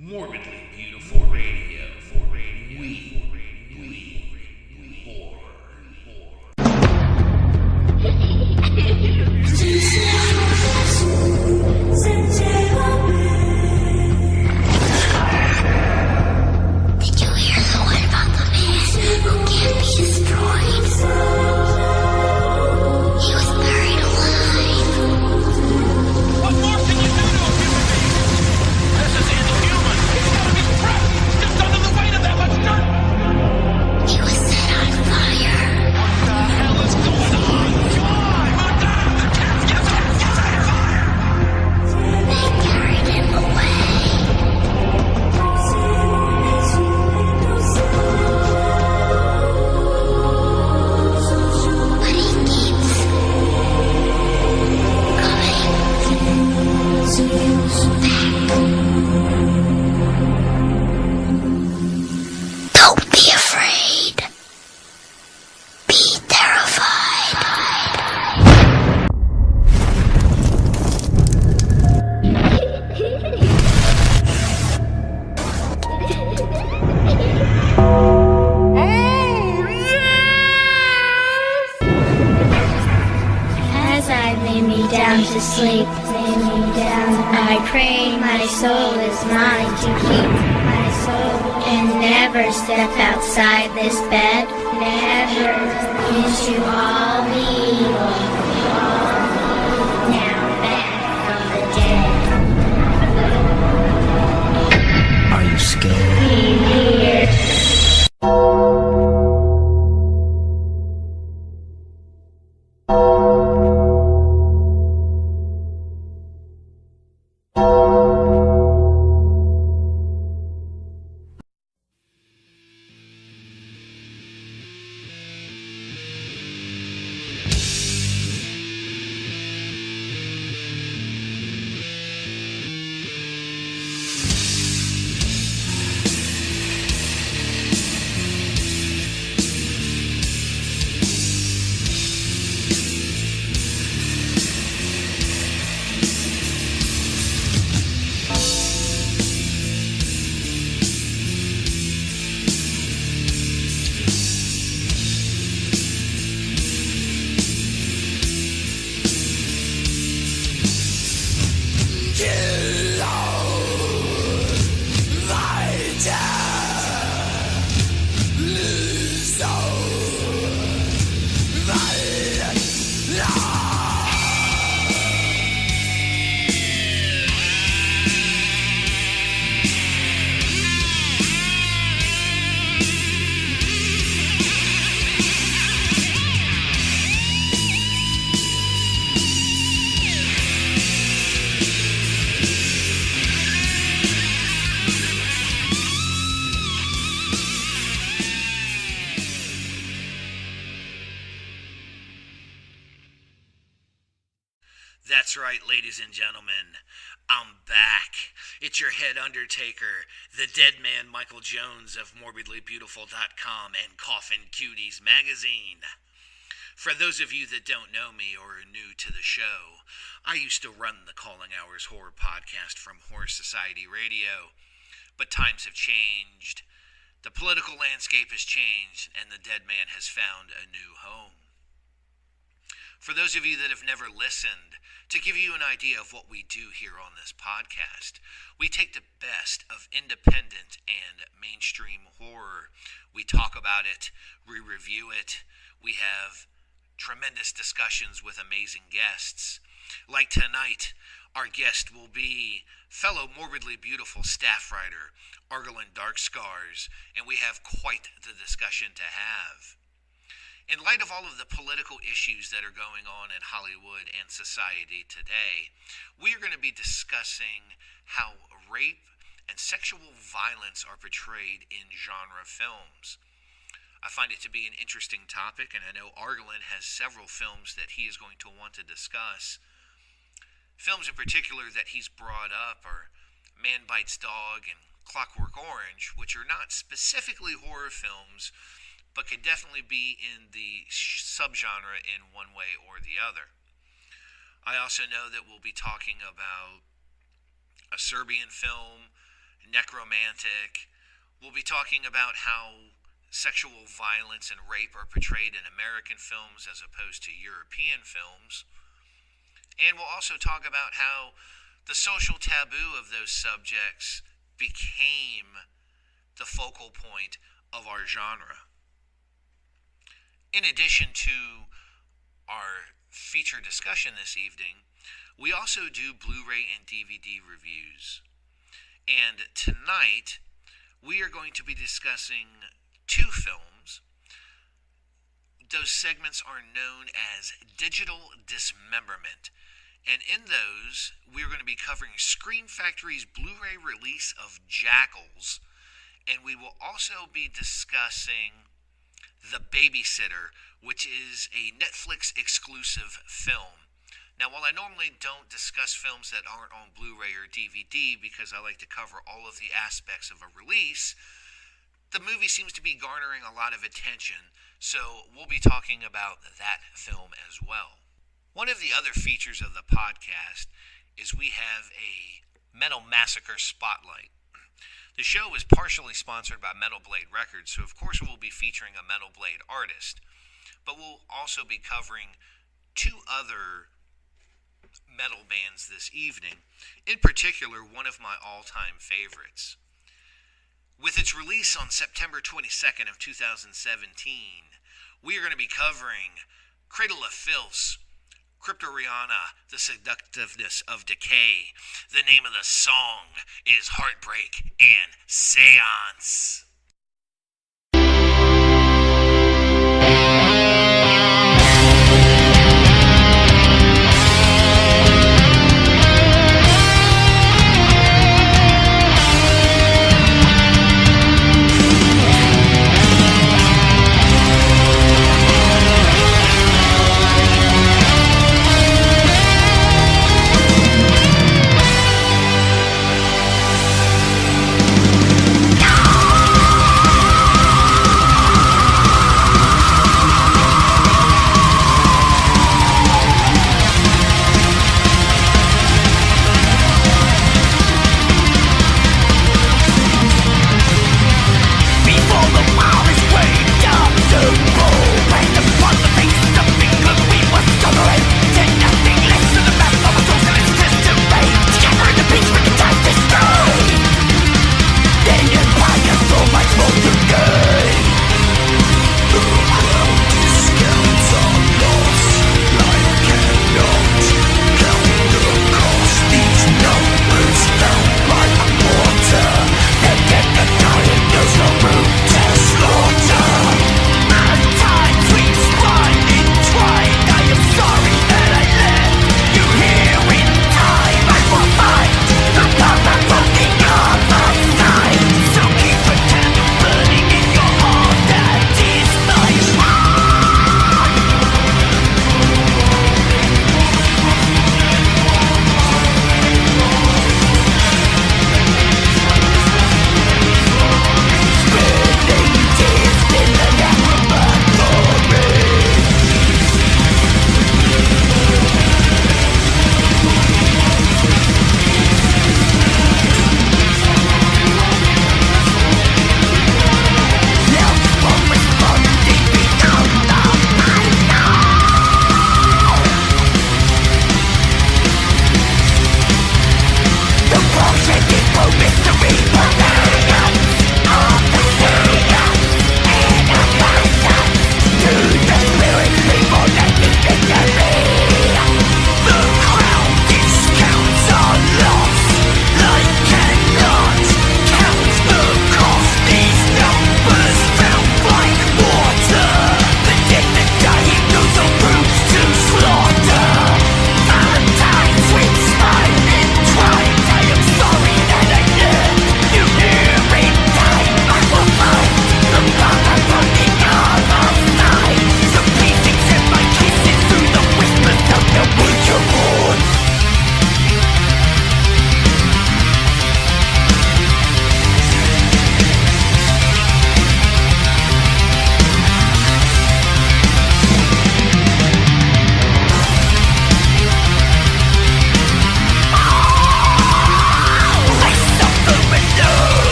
Morbidly beautiful radio. We horror. Did you hear the one about the man who can't be destroyed? He was buried alive. What more can you do to a human being? This is inhuman. He's gotta be trapped just under the weight of that much dirt. He was set on fire. What the hell is going on? Come on! Put down the cat! Get on fire! They carried him away. But he keeps coming back. Don't be afraid. Be terrified. As I lay me down to sleep, I pray my soul is mine to keep. My soul and never step outside this bed, never into all the evil. Now back from the dead. Are you scared? Be here. That's right, ladies and gentlemen. I'm back. It's your head undertaker, the dead man Michael Jones of MorbidlyBeautiful.com and Coffin Cuties magazine. For those of you that don't know me or are new to the show, I used to run the Calling Hours Horror podcast from Horror Society Radio, but times have changed. The political landscape has changed, and the dead man has found a new home. For those of you that have never listened, to give you an idea of what we do here on this podcast, we take the best of independent and mainstream horror. We talk about it, we review it, we have tremendous discussions with amazing guests. Like tonight, our guest will be fellow Morbidly Beautiful staff writer, Argalin Darkscars, and we have quite the discussion to have. In light of all of the political issues that are going on in Hollywood and society today, we are going to be discussing how rape and sexual violence are portrayed in genre films. I find it to be an interesting topic, and I know Argalin has several films that he is going to want to discuss. Films in particular that he's brought up are Man Bites Dog and Clockwork Orange, which are not specifically horror films, but could definitely be in the subgenre in one way or the other. I also know that we'll be talking about a Serbian film, necromantic. We'll be talking about how sexual violence and rape are portrayed in American films as opposed to European films. And we'll also talk about how the social taboo of those subjects became the focal point of our genre. In addition to our feature discussion this evening, we also do Blu-ray and DVD reviews. And tonight, we are going to be discussing 2 films. Those segments are known as Digital Dismemberment. And in those, we're going to be covering Scream Factory's Blu-ray release of Jackals. And we will also be discussing The Babysitter, which is a Netflix exclusive film. Now, while I normally don't discuss films that aren't on Blu-ray or DVD because I like to cover all of the aspects of a release, the movie seems to be garnering a lot of attention, so we'll be talking about that film as well. One of the other features of the podcast is we have a Metal Massacre Spotlight. The show is partially sponsored by Metal Blade Records, so of course we'll be featuring a Metal Blade artist, but we'll also be covering 2 other metal bands this evening, in particular one of my all-time favorites. With its release on September 22nd of 2017, we are going to be covering Cradle of Filth, Cryptoriana, The Seductiveness of Decay. The name of the song is Heartbreak and Seance.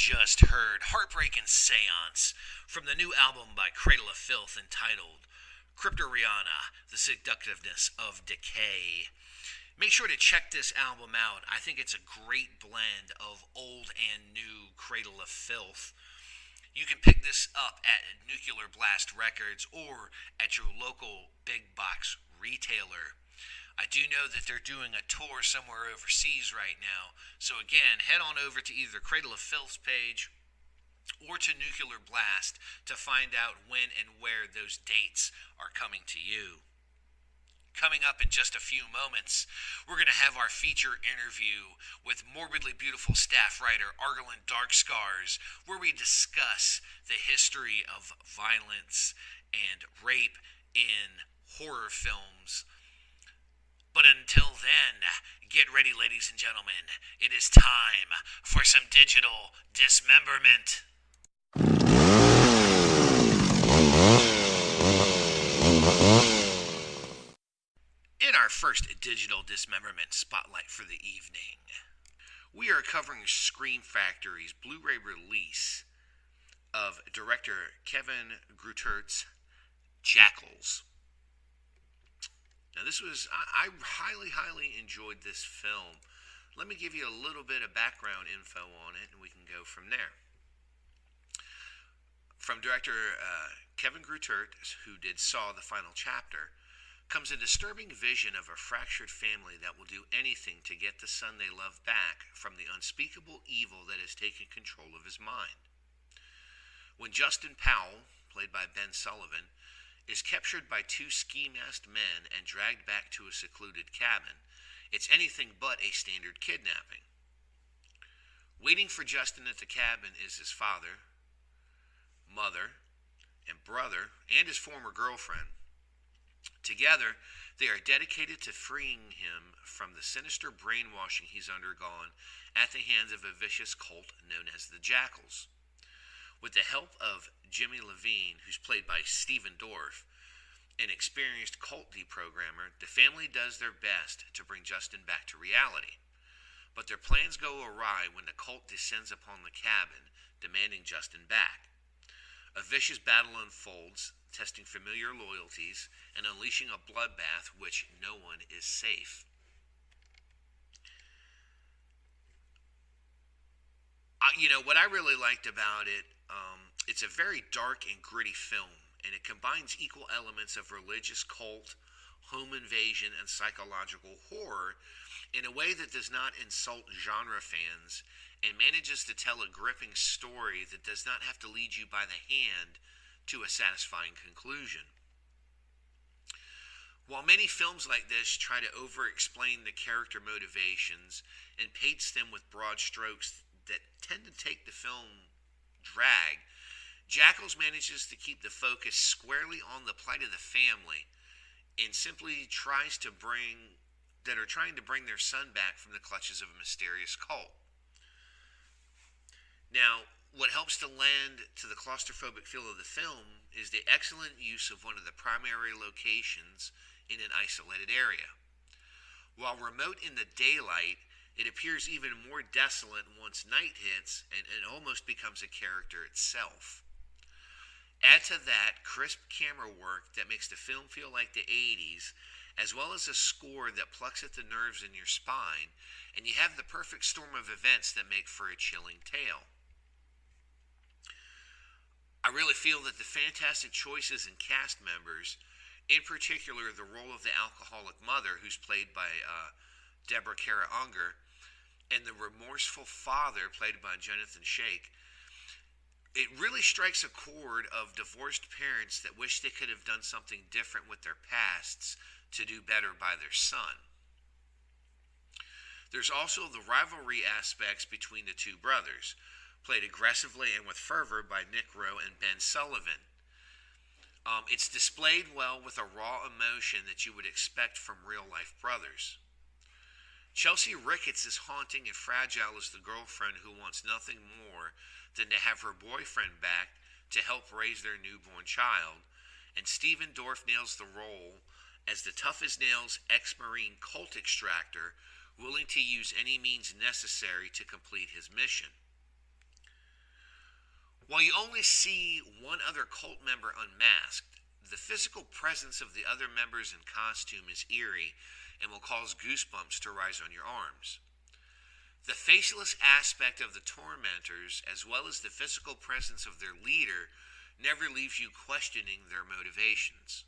just heard Heartbreaking Seance from the new album by Cradle of Filth entitled Cryptoriana, The Seductiveness of Decay. Make sure to check this album out. I think it's a great blend of old and new Cradle of Filth. You can pick this up at Nuclear Blast Records or at your local big box retailer. I do know that they're doing a tour somewhere overseas right now. So again, head on over to either Cradle of Filth's page or to Nuclear Blast to find out when and where those dates are coming to you. Coming up in just a few moments, we're going to have our feature interview with Morbidly Beautiful staff writer Argalin Darkscars, where we discuss the history of violence and rape in horror films. But until then, get ready, ladies and gentlemen. It is time for some digital dismemberment. In our first digital dismemberment spotlight for the evening, we are covering Scream Factory's Blu-ray release of director Kevin Grutert's Jackals. Now I highly enjoyed this film. Let me give you a little bit of background info on it and we can go from there. From director Kevin Grutert, who did Saw: The Final Chapter, comes a disturbing vision of a fractured family that will do anything to get the son they love back from the unspeakable evil that has taken control of his mind. When Justin Powell, played by Ben Sullivan, is captured by two ski-masked men and dragged back to a secluded cabin, it's anything but a standard kidnapping. Waiting for Justin at the cabin is his father, mother, and brother, and his former girlfriend. Together, they are dedicated to freeing him from the sinister brainwashing he's undergone at the hands of a vicious cult known as the Jackals. With the help of Jimmy Levine, who's played by Stephen Dorff, an experienced cult deprogrammer, the family does their best to bring Justin back to reality. But their plans go awry when the cult descends upon the cabin, demanding Justin back. A vicious battle unfolds, testing familiar loyalties and unleashing a bloodbath which no one is safe. What I really liked about it, it's a very dark and gritty film, and it combines equal elements of religious cult, home invasion, and psychological horror in a way that does not insult genre fans and manages to tell a gripping story that does not have to lead you by the hand to a satisfying conclusion. While many films like this try to over-explain the character motivations and paints them with broad strokes that tend to take the film drag, Jackals manages to keep the focus squarely on the plight of the family and simply trying to bring their son back from the clutches of a mysterious cult. Now, what helps to lend to the claustrophobic feel of the film is the excellent use of one of the primary locations in an isolated area. While remote in the daylight, it appears even more desolate once night hits and it almost becomes a character itself. Add to that crisp camera work that makes the film feel like the 80s, as well as a score that plucks at the nerves in your spine, and you have the perfect storm of events that make for a chilling tale. I really feel that the fantastic choices in cast members, in particular the role of the alcoholic mother, who's played by Deborah Kara Unger, and the remorseful father, played by Jonathan Shake, it really strikes a chord of divorced parents that wish they could have done something different with their pasts to do better by their son. There's also the rivalry aspects between the two brothers, played aggressively and with fervor by Nick Rowe and Ben Sullivan. It's displayed well with a raw emotion that you would expect from real-life brothers. Chelsea Ricketts is haunting and fragile as the girlfriend who wants nothing more than to have her boyfriend back to help raise their newborn child, and Stephen Dorff nails the role as the tough-as-nails ex-Marine cult extractor, willing to use any means necessary to complete his mission. While you only see one other cult member unmasked, the physical presence of the other members in costume is eerie and will cause goosebumps to rise on your arms. The faceless aspect of the tormentors, as well as the physical presence of their leader, never leaves you questioning their motivations.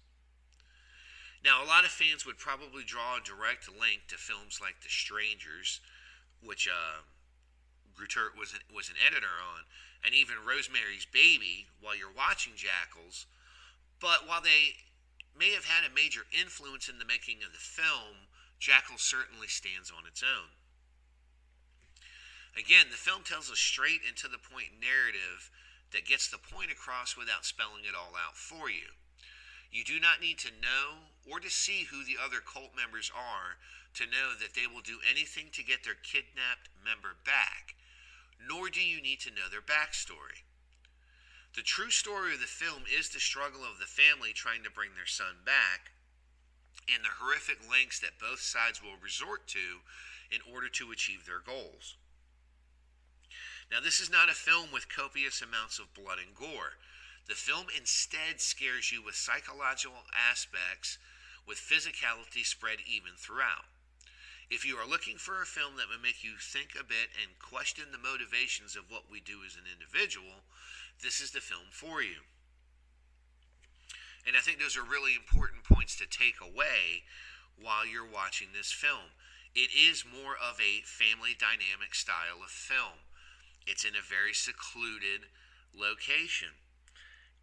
Now, a lot of fans would probably draw a direct link to films like The Strangers, which Grutert was an editor on, and even Rosemary's Baby while you're watching Jackals. But while they may have had a major influence in the making of the film, Jackals certainly stands on its own. Again, the film tells a straight and to the point narrative that gets the point across without spelling it all out for you. You do not need to know or to see who the other cult members are to know that they will do anything to get their kidnapped member back, nor do you need to know their backstory. The true story of the film is the struggle of the family trying to bring their son back, and the horrific lengths that both sides will resort to in order to achieve their goals. Now, this is not a film with copious amounts of blood and gore. The film instead scares you with psychological aspects, with physicality spread even throughout. If you are looking for a film that will make you think a bit and question the motivations of what we do as an individual, this is the film for you. And I think those are really important points to take away while you're watching this film. It is more of a family dynamic style of film. It's in a very secluded location.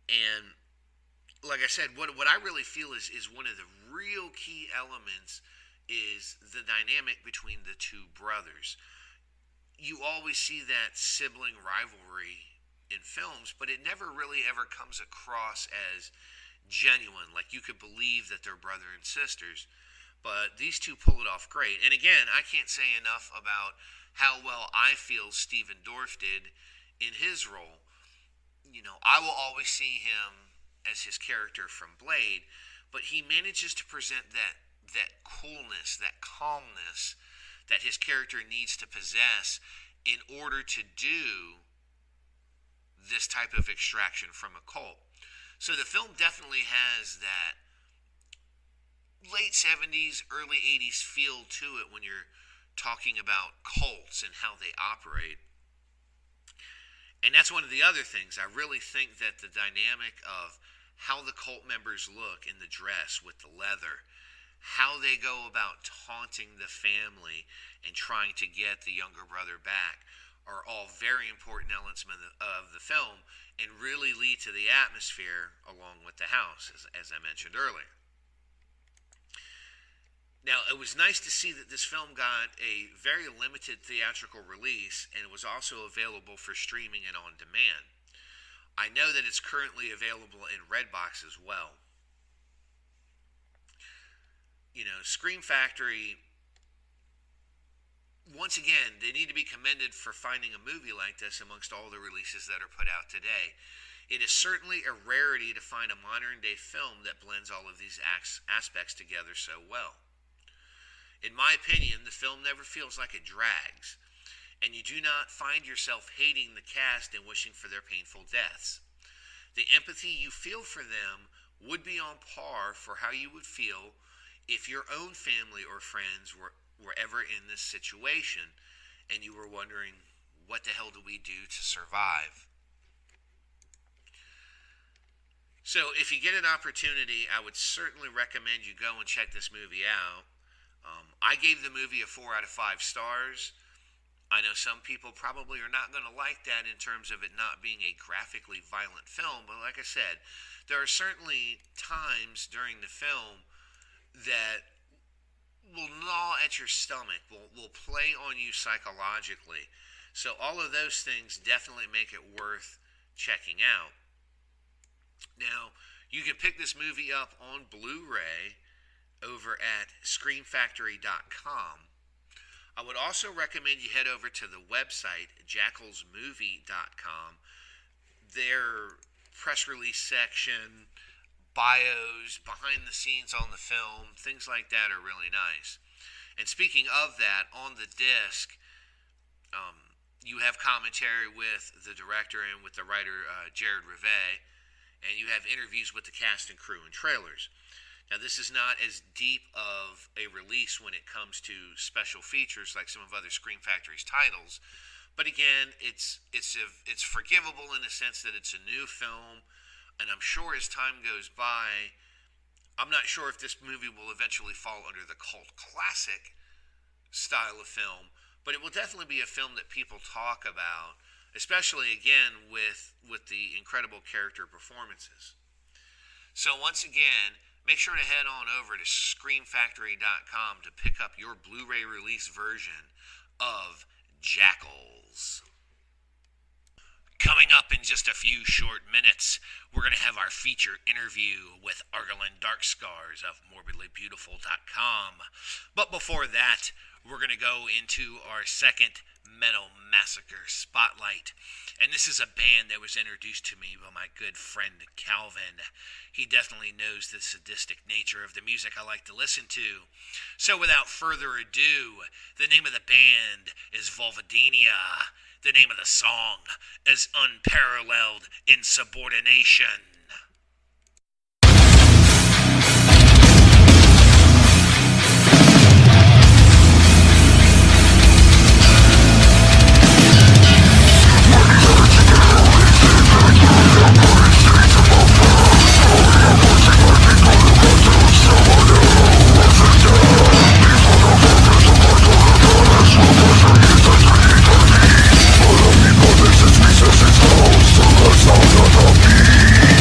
And like I said, what I really feel is one of the real key elements is the dynamic between the two brothers. You always see that sibling rivalry in films, but it never really ever comes across as genuine, like you could believe that they're brother and sisters. But these two pull it off great. And again, I can't say enough about how well I feel Stephen Dorff did in his role. You know, I will always see him as his character from Blade, but he manages to present that coolness, that calmness that his character needs to possess in order to do this type of extraction from a cult. So the film definitely has that late 70s, early 80s feel to it when you're talking about cults and how they operate. And that's one of the other things. I really think that the dynamic of how the cult members look in the dress with the leather, how they go about taunting the family and trying to get the younger brother back, are all very important elements of the film and really lead to the atmosphere along with the house, as I mentioned earlier. Now, it was nice to see that this film got a very limited theatrical release, and it was also available for streaming and on demand. I know that it's currently available in Redbox as well. You know, Scream Factory, once again, they need to be commended for finding a movie like this amongst all the releases that are put out today. It is certainly a rarity to find a modern-day film that blends all of these aspects together so well. In my opinion, the film never feels like it drags, and you do not find yourself hating the cast and wishing for their painful deaths. The empathy you feel for them would be on par for how you would feel if your own family or friends were ever in this situation and you were wondering, what the hell do we do to survive? So if you get an opportunity, I would certainly recommend you go and check this movie out. I gave the movie a 4 out of 5 stars. I know some people probably are not going to like that in terms of it not being a graphically violent film, but like I said, there are certainly times during the film that will gnaw at your stomach, will play on you psychologically. So all of those things definitely make it worth checking out. Now, you can pick this movie up on Blu-ray over at screamfactory.com. I would also recommend you head over to the website jackalsmovie.com. Their press release section, bios, behind the scenes on the film, things like that are really nice. And speaking of that, on the disc, you have commentary with the director and with the writer Jared Rivet, and you have interviews with the cast and crew and trailers. Now, this is not as deep of a release when it comes to special features like some of other Scream Factory's titles, but again, it's forgivable in the sense that it's a new film, and I'm sure as time goes by, I'm not sure if this movie will eventually fall under the cult classic style of film, but it will definitely be a film that people talk about, especially again with the incredible character performances. So once again, make sure to head on over to ScreamFactory.com to pick up your Blu-ray release version of Jackals. Coming up in just a few short minutes, we're going to have our feature interview with Argalin Darkscars of MorbidlyBeautiful.com. But before that, we're going to go into our second Metal Massacre Spotlight. And this is a band that was introduced to me by my good friend Calvin. He definitely knows the sadistic nature of the music I like to listen to. So without further ado, the name of the band is Vulvodynia. The name of the song is Unparalleled Insubordination. This is resources, so let's all not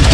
be.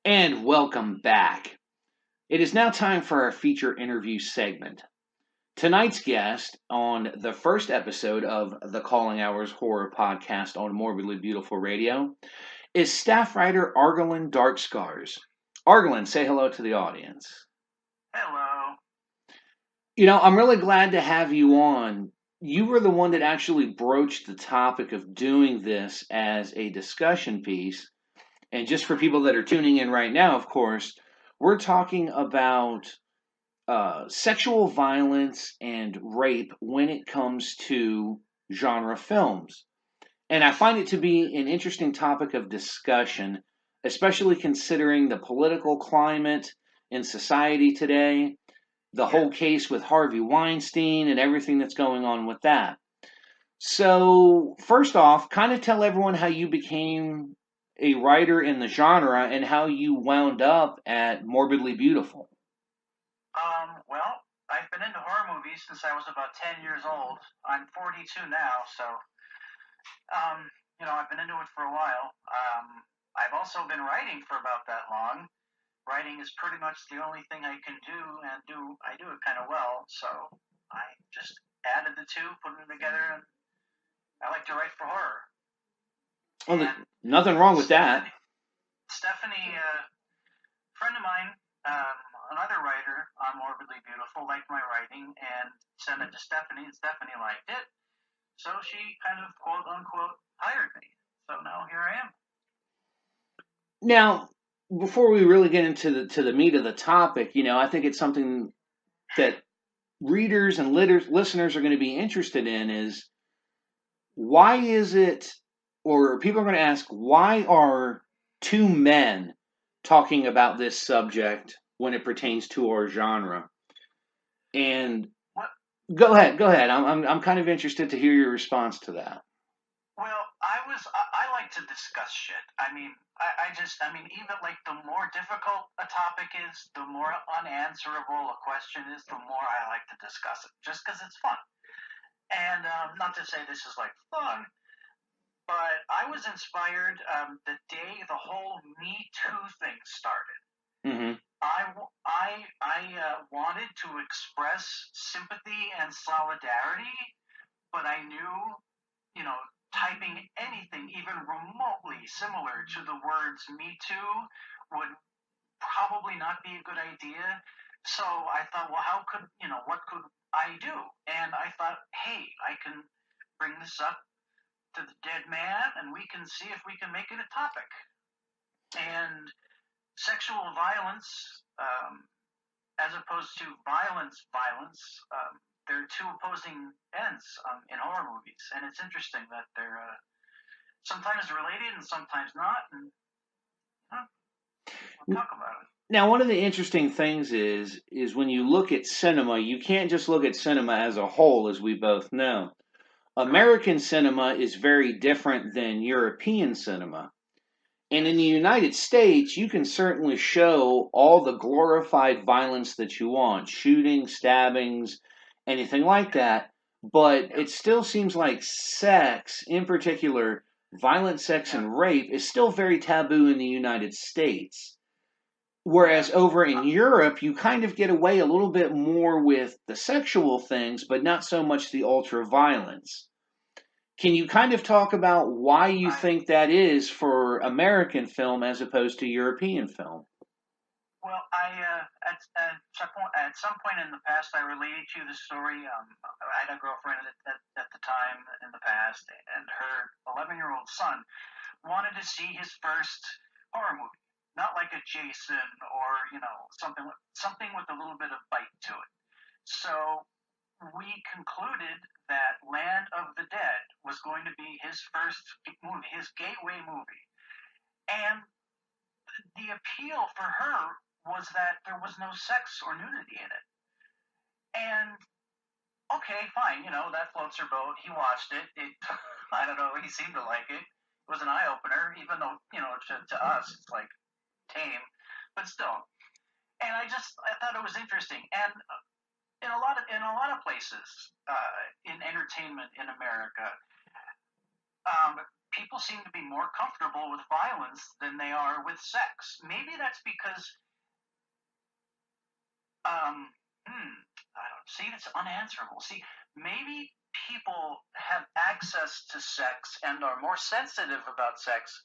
And welcome back. It is now time for our feature interview segment. Tonight's guest on the first episode of the Calling Hours Horror Podcast on Morbidly Beautiful Radio is staff writer Argalin Darkscars. Argalin, say hello to the audience. Hello. You know, I'm really glad to have you on. You were the one that actually broached the topic of doing this as a discussion piece. And just for people that are tuning in right now, of course, we're talking about sexual violence and rape when it comes to genre films. And I find it to be an interesting topic of discussion, especially considering the political climate in society today, the whole case with Harvey Weinstein and everything that's going on with that. So, first off, kind of tell everyone how you became a writer in the genre and how you wound up at Morbidly Beautiful. Well, I've been into horror movies since I was about 10 years old. I'm 42 now, so, I've been into it for a while. I've also been writing for about that long. Writing is pretty much the only thing I can do, and I do it kind of well, so I just added the two, put them together, and I like to write for horror. Well, nothing wrong with that. Stephanie, friend of mine, another writer on Morbidly Beautiful, liked my writing and sent it to Stephanie, and Stephanie liked it. So she kind of, quote unquote, hired me. So now here I am. Now, before we really get into the meat of the topic, I think it's something that readers and listeners are going to be interested in is why is it, or people are going to ask, why are two men talking about this subject when it pertains to our genre? And go ahead. I'm kind of interested to hear your response to that. Well, I like to discuss shit. Even like the more difficult a topic is, the more unanswerable a question is, the more I like to discuss it, just because it's fun. And not to say this is like fun, but I was inspired the day the whole Me Too thing started. Mm-hmm. I wanted to express sympathy and solidarity, but I knew, typing anything even remotely similar to the words Me Too would probably not be a good idea. So I thought, well, what could I do? And I thought, hey, I can bring this up to the dead man, and we can see if we can make it a topic. And sexual violence, as opposed to violence, there are two opposing ends in horror movies, and it's interesting that they're sometimes related and sometimes not, and we'll talk about it. Now, one of the interesting things is when you look at cinema, you can't just look at cinema as a whole, as we both know. American cinema is very different than European cinema. And in the United States, you can certainly show all the glorified violence that you want, shooting, stabbings, anything like that. But it still seems like sex, in particular, violent sex and rape, is still very taboo in the United States. Whereas over in Europe, you kind of get away a little bit more with the sexual things, but not so much the ultra-violence. Can you kind of talk about why you think that is for American film as opposed to European film? Well, at some point in the past, I related to you the story. I had a girlfriend at the time in the past, and her 11-year-old son wanted to see his first horror movie. Not like a Jason or, something with a little bit of bite to it. So we concluded that Land of the Dead was going to be his first movie, his gateway movie. And the appeal for her was that there was no sex or nudity in it. And okay, fine, that floats her boat. He watched it. I don't know, he seemed to like it. It was an eye-opener, even though, to us, it's like tame, but still. And I thought it was interesting. And in a lot of places, in entertainment in America, people seem to be more comfortable with violence than they are with sex. Maybe that's because, I don't see. It's unanswerable. See, maybe people have access to sex and are more sensitive about sex,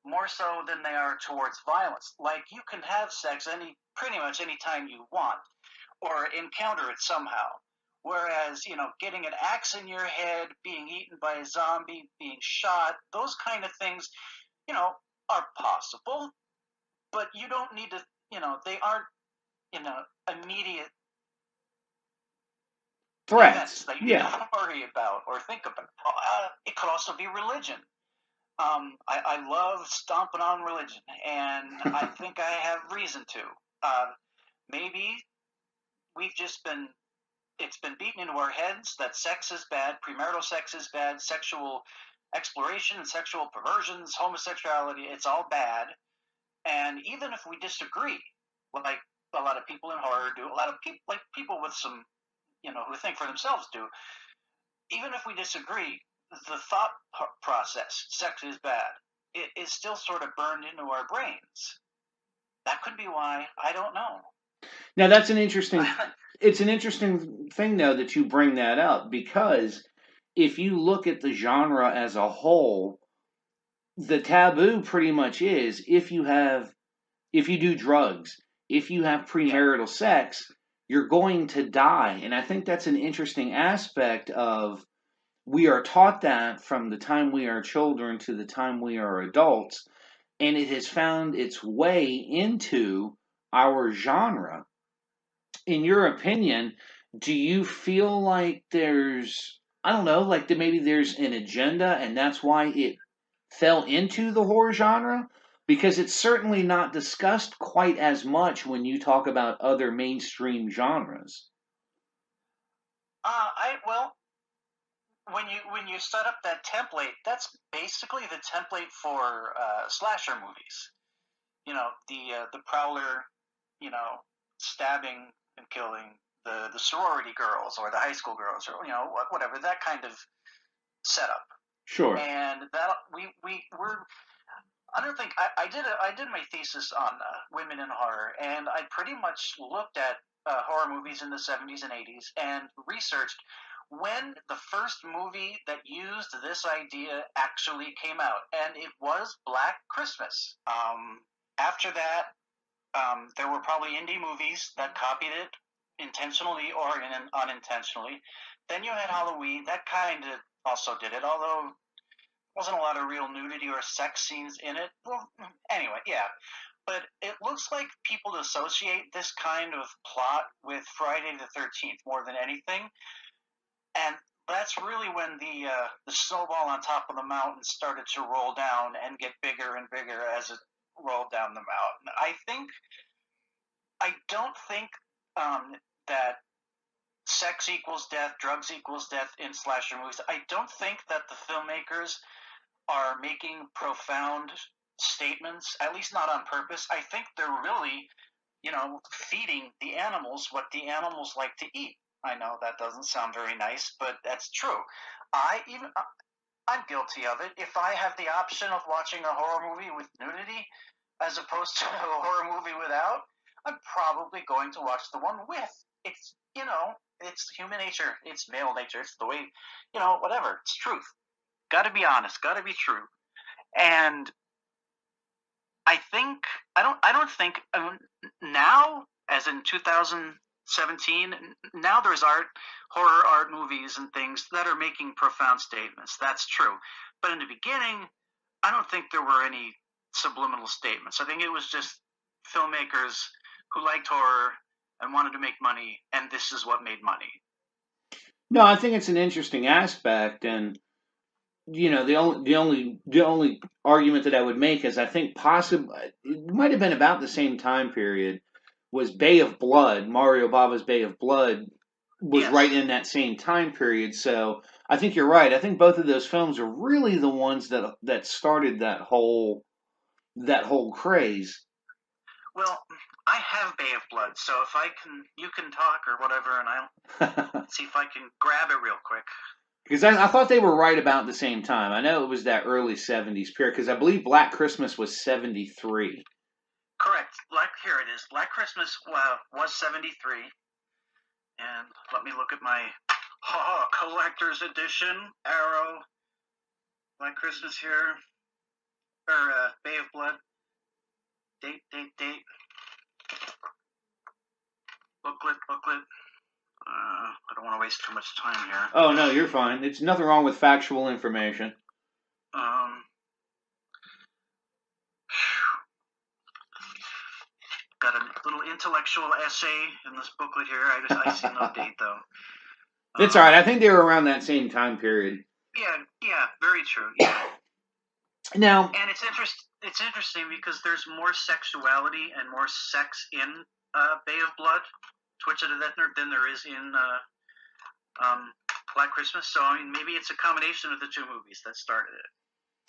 more so than they are towards violence. Like, you can have sex pretty much any time you want, or encounter it somehow. Whereas, getting an axe in your head, being eaten by a zombie, being shot, those kind of things, are possible, but you don't need to, they aren't, immediate threats. That you need to worry about or think about. It could also be religion. I love stomping on religion, and I think I have reason to. Maybe it's been beaten into our heads that sex is bad, premarital sex is bad, sexual exploration, sexual perversions, homosexuality, it's all bad. And even if we disagree, like a lot of people in horror do, a lot of people, like people with some, who think for themselves do, even if we disagree, the thought process, sex is bad, it is still sort of burned into our brains. That could be why. I don't know. Now, that's an interesting... It's an interesting thing, though, that you bring that up, because if you look at the genre as a whole, the taboo pretty much is if you do drugs, if you have premarital sex, you're going to die. And I think that's an interesting aspect of, we are taught that from the time we are children to the time we are adults, and it has found its way into our genre. In your opinion, do you feel like there's, I don't know, like maybe there's an agenda and that's why it fell into the horror genre? Because it's certainly not discussed quite as much when you talk about other mainstream genres. When you set up that template, that's basically the template for slasher movies. The prowler, stabbing and killing the sorority girls or the high school girls, or whatever, that kind of setup. Sure. And that we're I don't think I did my thesis on women in horror, and I pretty much looked at horror movies in the 70s and 80s and researched when the first movie that used this idea actually came out, and it was Black Christmas. After that, there were probably indie movies that copied it intentionally or unintentionally. Then you had Halloween, that kind of also did it, although wasn't a lot of real nudity or sex scenes in it. Well, anyway, yeah. But it looks like people associate this kind of plot with Friday the 13th more than anything. And that's really when the snowball on top of the mountain started to roll down and get bigger and bigger as it rolled down the mountain. I don't think that sex equals death, drugs equals death in slasher movies. I don't think that the filmmakers are making profound statements, at least not on purpose. I think they're really, feeding the animals what the animals like to eat. I know that doesn't sound very nice, but that's true. I'm guilty of it. If I have the option of watching a horror movie with nudity as opposed to a horror movie without, I'm probably going to watch the one with. It's, it's human nature. It's male nature. It's the way, whatever. It's truth. Got to be honest. Got to be true. And I don't think now, as in 2017, now there's horror art movies and things that are making profound statements. That's true. But in the beginning, I don't think there were any subliminal statements. I think it was just filmmakers who liked horror and wanted to make money, and this is what made money. No, I think it's an interesting aspect, and the only argument that I would make is I think possibly it might have been about the same time period was Bay of Blood. Mario Bava's Bay of Blood was Yes. right in that same time period. So I think you're right. I think both of those films are really the ones that started that whole craze. Well, I have Bay of Blood, so if you can talk or whatever, and I'll see if I can grab it real quick. Because I thought they were right about the same time. I know it was that early 70s period, because I believe Black Christmas was 73. Correct. Here it is. Black Christmas was 73. And let me look at my collector's edition, Arrow, Black Christmas here, or Bay of Blood. Date. Booklet. I don't want to waste too much time here. Oh, no, you're fine. It's nothing wrong with factual information. Got a little intellectual essay in this booklet here. I see no date, though. It's all right. I think they were around that same time period. Yeah, very true. Yeah. Now, And it's interesting because there's more sexuality and more sex in Bay of Blood, Twitch of the Death than there is in Black Christmas. So, I mean, maybe it's a combination of the two movies that started it.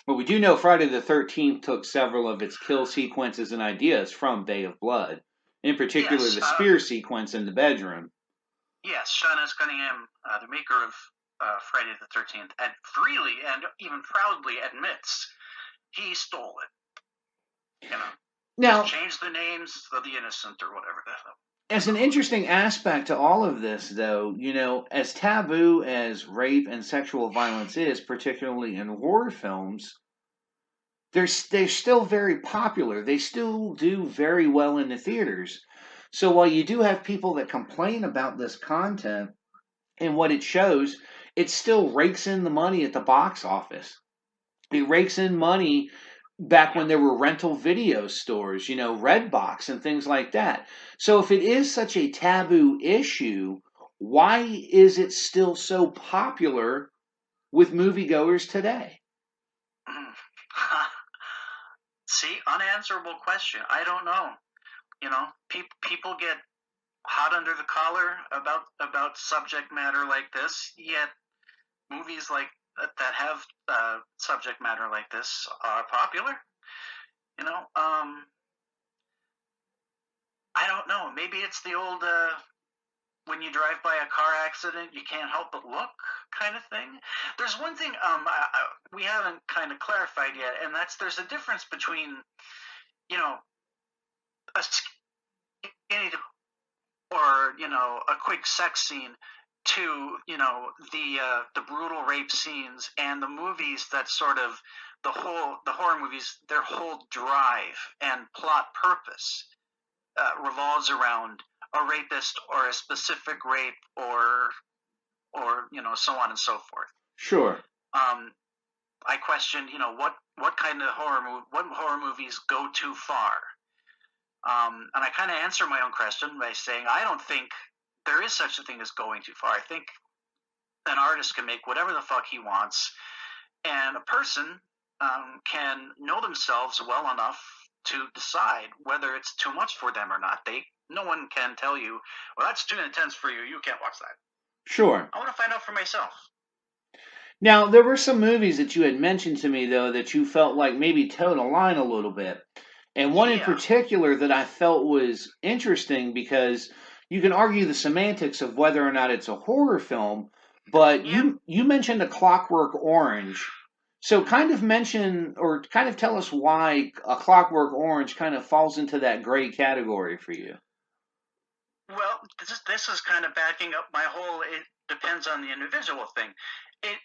well, we do know Friday the 13th took several of its kill sequences and ideas from Bay of Blood. In particular, Yes, the spear sequence in the bedroom. Yes, Sean S. Cunningham, the maker of Friday the 13th, freely and even proudly admits he stole it. Now, Just change the names of the innocent or whatever the hell. as an interesting aspect to all of this, though, as taboo as rape and sexual violence is, particularly in horror films, they're still very popular. They still do very well in the theaters. So while you do have people that complain about this content and what it shows, it still rakes in the money at the box office. It rakes in money back when there were rental video stores, Redbox and things like that. So if it is such a taboo issue, why is it still so popular with moviegoers today? See, unanswerable question. I don't know. People get hot under the collar about subject matter like this, yet movies like that have subject matter like this are popular. I don't know. Maybe it's the old when you drive by a car accident, you can't help but look kind of thing. There's one thing we haven't kind of clarified yet, and there's a difference between, a skinny or, a quick sex scene to, the brutal rape scenes and the movies that sort of the horror movies, their whole drive and plot purpose revolves around a rapist or a specific rape or so on and so forth. Sure. I question, what kind of what horror movies go too far? And I kind of answer my own question by saying I don't think there is such a thing as going too far. I think an artist can make whatever the fuck he wants, and a person can know themselves well enough to decide whether it's too much for them or not. No one can tell you, well, that's too intense for you. You can't watch that. Sure. I want to find out for myself. Now, there were some movies that you had mentioned to me, though, that you felt like maybe towed a line a little bit. And one in particular that I felt was interesting because you can argue the semantics of whether or not it's a horror film, but you mentioned A Clockwork Orange. So kind of tell us why A Clockwork Orange kind of falls into that gray category for you. Well, this is kind of backing up my whole it depends on the individual thing.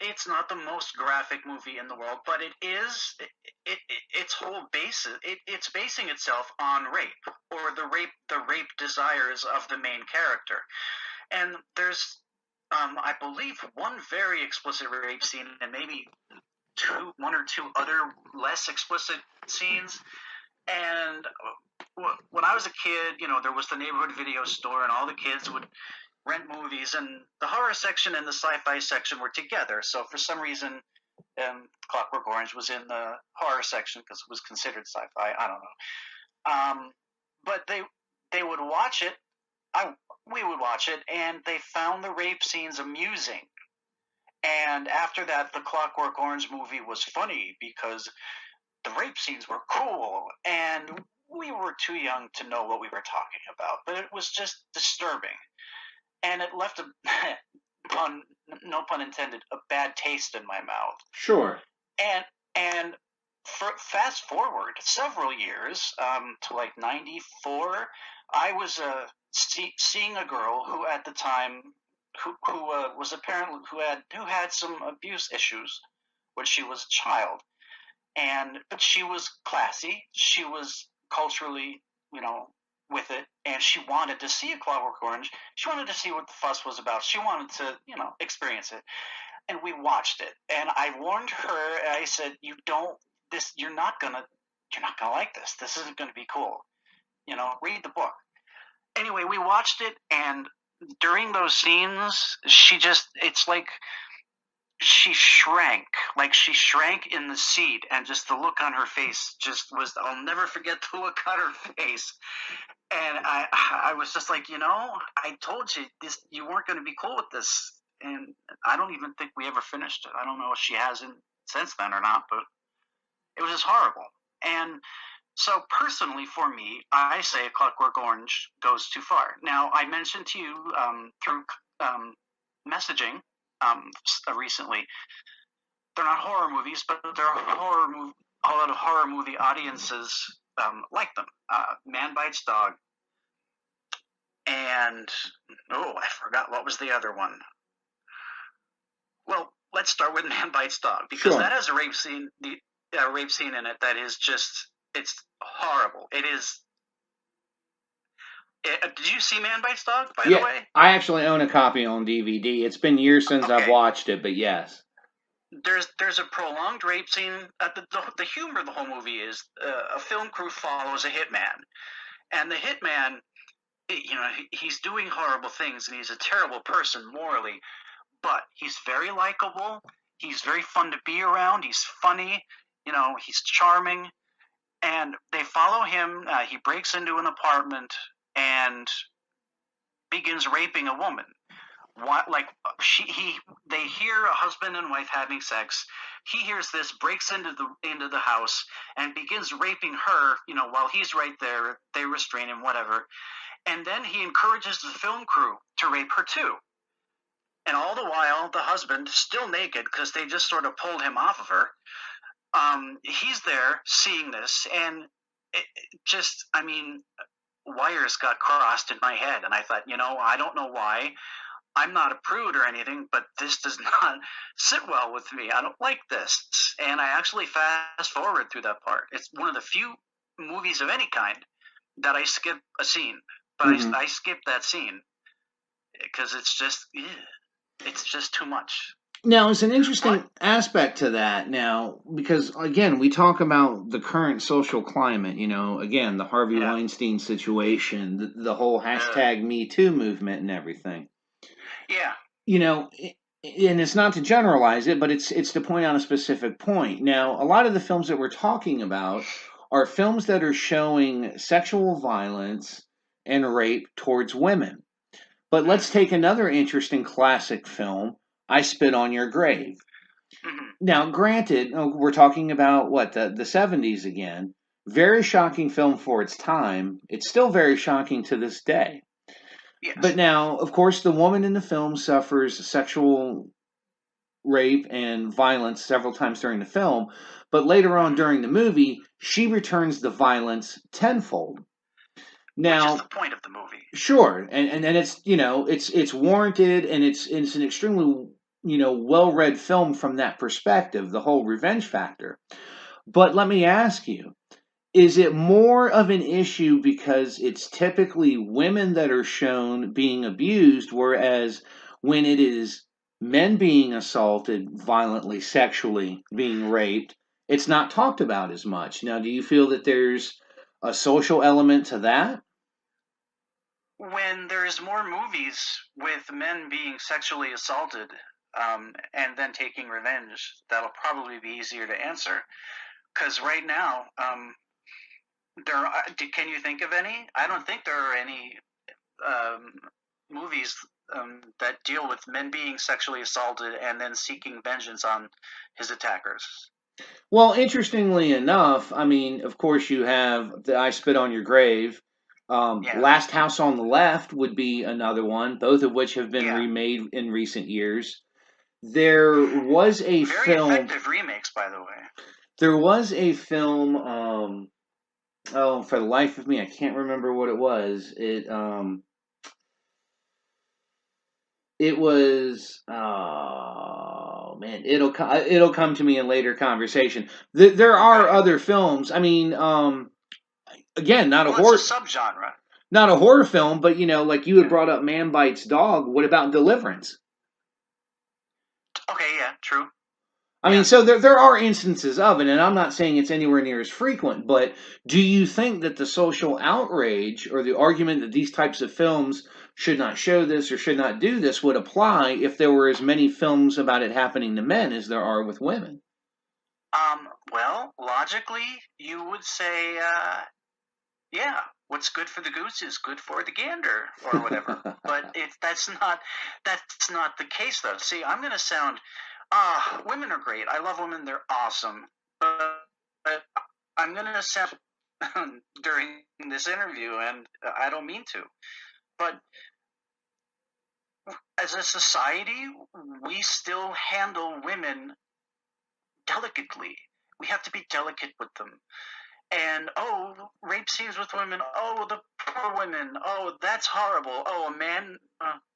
It's not the most graphic movie in the world, but its whole basis, it's basing itself on rape, or the rape desires of the main character. And there's, I believe, one very explicit rape scene and maybe one or two other less explicit scenes. And what was a kid, there was the neighborhood video store, and all the kids would rent movies, and the horror section and the sci-fi section were together. So for some reason, Clockwork Orange was in the horror section because it was considered sci-fi. I don't know. But they would watch it. We would watch it, and they found the rape scenes amusing. And after that, the Clockwork Orange movie was funny because the rape scenes were cool, and we were too young to know what we were talking about. But it was just disturbing, and it left no pun intended, a bad taste in my mouth. Sure. And fast forward several years to like 94, I was seeing a girl who at the time who was apparently who had some abuse issues when she was a child, but she was classy, she was culturally with it, and she wanted to see a Clockwork Orange. She wanted to see what the fuss was about. She wanted to experience it, and we watched it. And I warned her. And I said, you're not gonna like this. This isn't gonna be cool. Read the book. Anyway, we watched it, and during those scenes, it's like she shrank in the seat, and just the look on her face I'll never forget the look on her face. And I was just like, I told you this, you weren't going to be cool with this. And I don't even think we ever finished it. I don't know if she hasn't since then or not, but it was just horrible. And so personally, for me, I say A Clockwork Orange goes too far. Now, I mentioned to you through messaging recently, they're not horror movies, but there are a lot of horror movie audiences like them. Man Bites Dog, and I forgot what was the other one. Well, let's start with Man Bites Dog, because that has a rape scene in it that is just, it's horrible. It is. Did you see Man Bites Dog, by the way? I actually own a copy on DVD. It's been years since I've watched it, but yes. There's a prolonged rape scene. The humor of the whole movie is a film crew follows a hitman, and the hitman, he's doing horrible things, and he's a terrible person morally, but he's very likable. He's very fun to be around. He's funny. He's charming, and they follow him. He breaks into an apartment and begins raping a woman. They hear a husband and wife having sex. He hears this, breaks into the house, and begins raping her. While he's right there, they restrain him, whatever. And then he encourages the film crew to rape her too. And all the while, the husband, still naked because they just sort of pulled him off of her, he's there seeing this, and wires got crossed in my head, and I thought, I don't know why. I'm not a prude or anything, but this does not sit well with me. I don't like this. And I actually fast forward through that part. It's one of the few movies of any kind that I skip a scene. But I skipped that scene because it's just too much. Now, it's an interesting aspect to that now, because, again, we talk about the current social climate, again, the Harvey Weinstein situation, the whole hashtag Me Too movement and everything. Yeah. And it's not to generalize it, but it's to point out a specific point. Now, a lot of the films that we're talking about are films that are showing sexual violence and rape towards women. But let's take another interesting classic film, I Spit on Your Grave. Mm-hmm. Now, granted, we're talking about, the 70s again. Very shocking film for its time. It's still very shocking to this day. Yes. But now, of course, the woman in the film suffers sexual rape and violence several times during the film. But later on during the movie, she returns the violence tenfold. Now, which is the point of the movie. Sure, and it's it's warranted, and it's an extremely well-read film from that perspective, the whole revenge factor. But let me ask you, is it more of an issue because it's typically women that are shown being abused, whereas when it is men being assaulted violently, sexually, being raped, it's not talked about as much? Now, do you feel that there's a social element to that? when there's more movies with men being sexually assaulted and then taking revenge, that'll probably be easier to answer. Because right now, can you think of any? I don't think there are any movies that deal with men being sexually assaulted and then seeking vengeance on his attackers. Well, interestingly enough, I mean, of course, you have the I Spit on Your Grave. Last House on the Left would be another one, both of which have been remade in recent years. There was a Very film. effective remakes, by the way. There was a film. For the life of me, I can't remember what it was. It was. Oh man, it'll come to me in later conversation. There are other films. I mean, again, not a horror. It's a subgenre. Not a horror film, but like you had brought up, Man Bites Dog. What about Deliverance? Okay, yeah, true. I mean, so there are instances of it, and I'm not saying it's anywhere near as frequent, but do you think that the social outrage or the argument that these types of films should not show this or should not do this would apply if there were as many films about it happening to men as there are with women? Well, logically, you would say, yeah, what's good for the goose is good for the gander, or whatever. But that's not the case, though. See, I'm going to sound... women are great. I love women. They're awesome. But I'm going to sound during this interview, and I don't mean to. But as a society, we still handle women delicately. We have to be delicate with them. And, rape scenes with women. Oh, the poor women. Oh, that's horrible. Oh, a man,